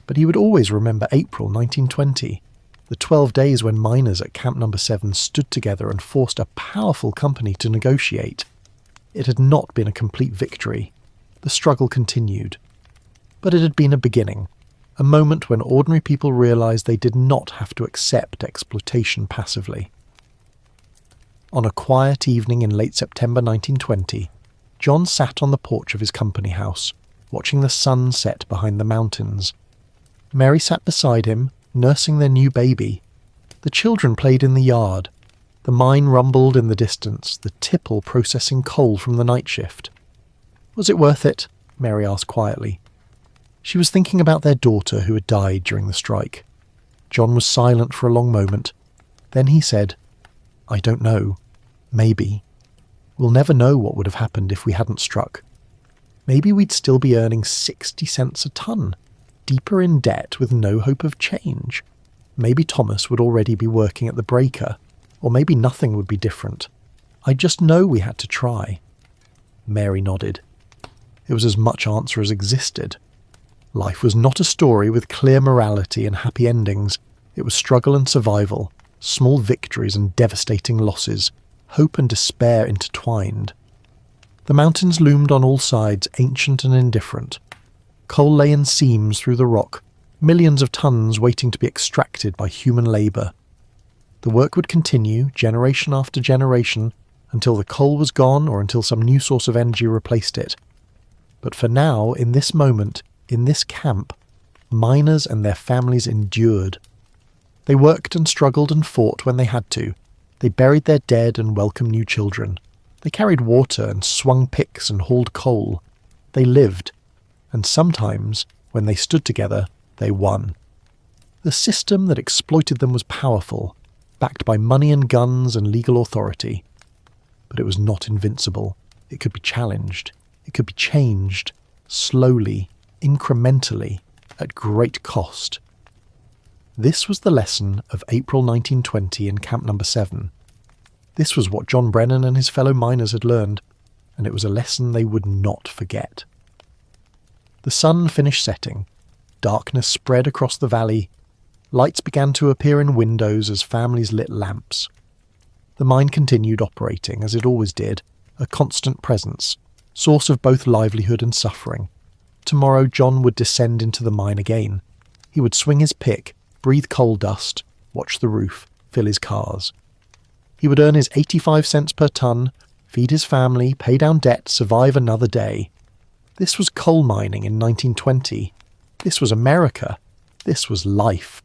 Speaker 1: But he would always remember April 1920, the 12 days when miners at Camp Number 7 stood together and forced a powerful company to negotiate. It had not been a complete victory. The struggle continued. But it had been a beginning, a moment when ordinary people realized they did not have to accept exploitation passively. On a quiet evening in late September 1920, John sat on the porch of his company house, watching the sun set behind the mountains. Mary sat beside him, nursing their new baby. The children played in the yard. The mine rumbled in the distance, the tipple processing coal from the night shift. "Was it worth it?" Mary asked quietly. She was thinking about their daughter who had died during the strike. John was silent for a long moment. Then he said, "I don't know. Maybe. We'll never know what would have happened if we hadn't struck." maybe we'd still be earning 60 cents a ton, deeper in debt with no hope of change. Maybe Thomas would already be working at the breaker, or maybe nothing would be different. I just know we had to try. Mary nodded. It was as much answer as existed. Life was not a story with clear morality and happy endings. It was struggle and survival, small victories and devastating losses, hope and despair intertwined. The mountains loomed on all sides, ancient and indifferent. Coal lay in seams through the rock, millions of tons waiting to be extracted by human labour. The work would continue, generation after generation, until the coal was gone or until some new source of energy replaced it. But for now, in this moment, in this camp, miners and their families endured. They worked and struggled and fought when they had to. They buried their dead and welcomed new children. They carried water and swung picks and hauled coal. They lived, and sometimes, when they stood together, they won. The system that exploited them was powerful, backed by money and guns and legal authority. But it was not invincible. It could be challenged. It could be changed, slowly, incrementally, at great cost. This was the lesson of April 1920 in Camp Number 7. This was what John Brennan and his fellow miners had learned, and it was a lesson they would not forget. The sun finished setting. Darkness spread across the valley. Lights began to appear in windows as families lit lamps. The mine continued operating, as it always did, a constant presence, source of both livelihood and suffering. Tomorrow John would descend into the mine again. He would swing his pick, breathe coal dust, watch the roof, fill his cars. He would earn his 85 cents per ton, feed his family, pay down debt, survive another day. This was coal mining in 1920. This was America. This was life.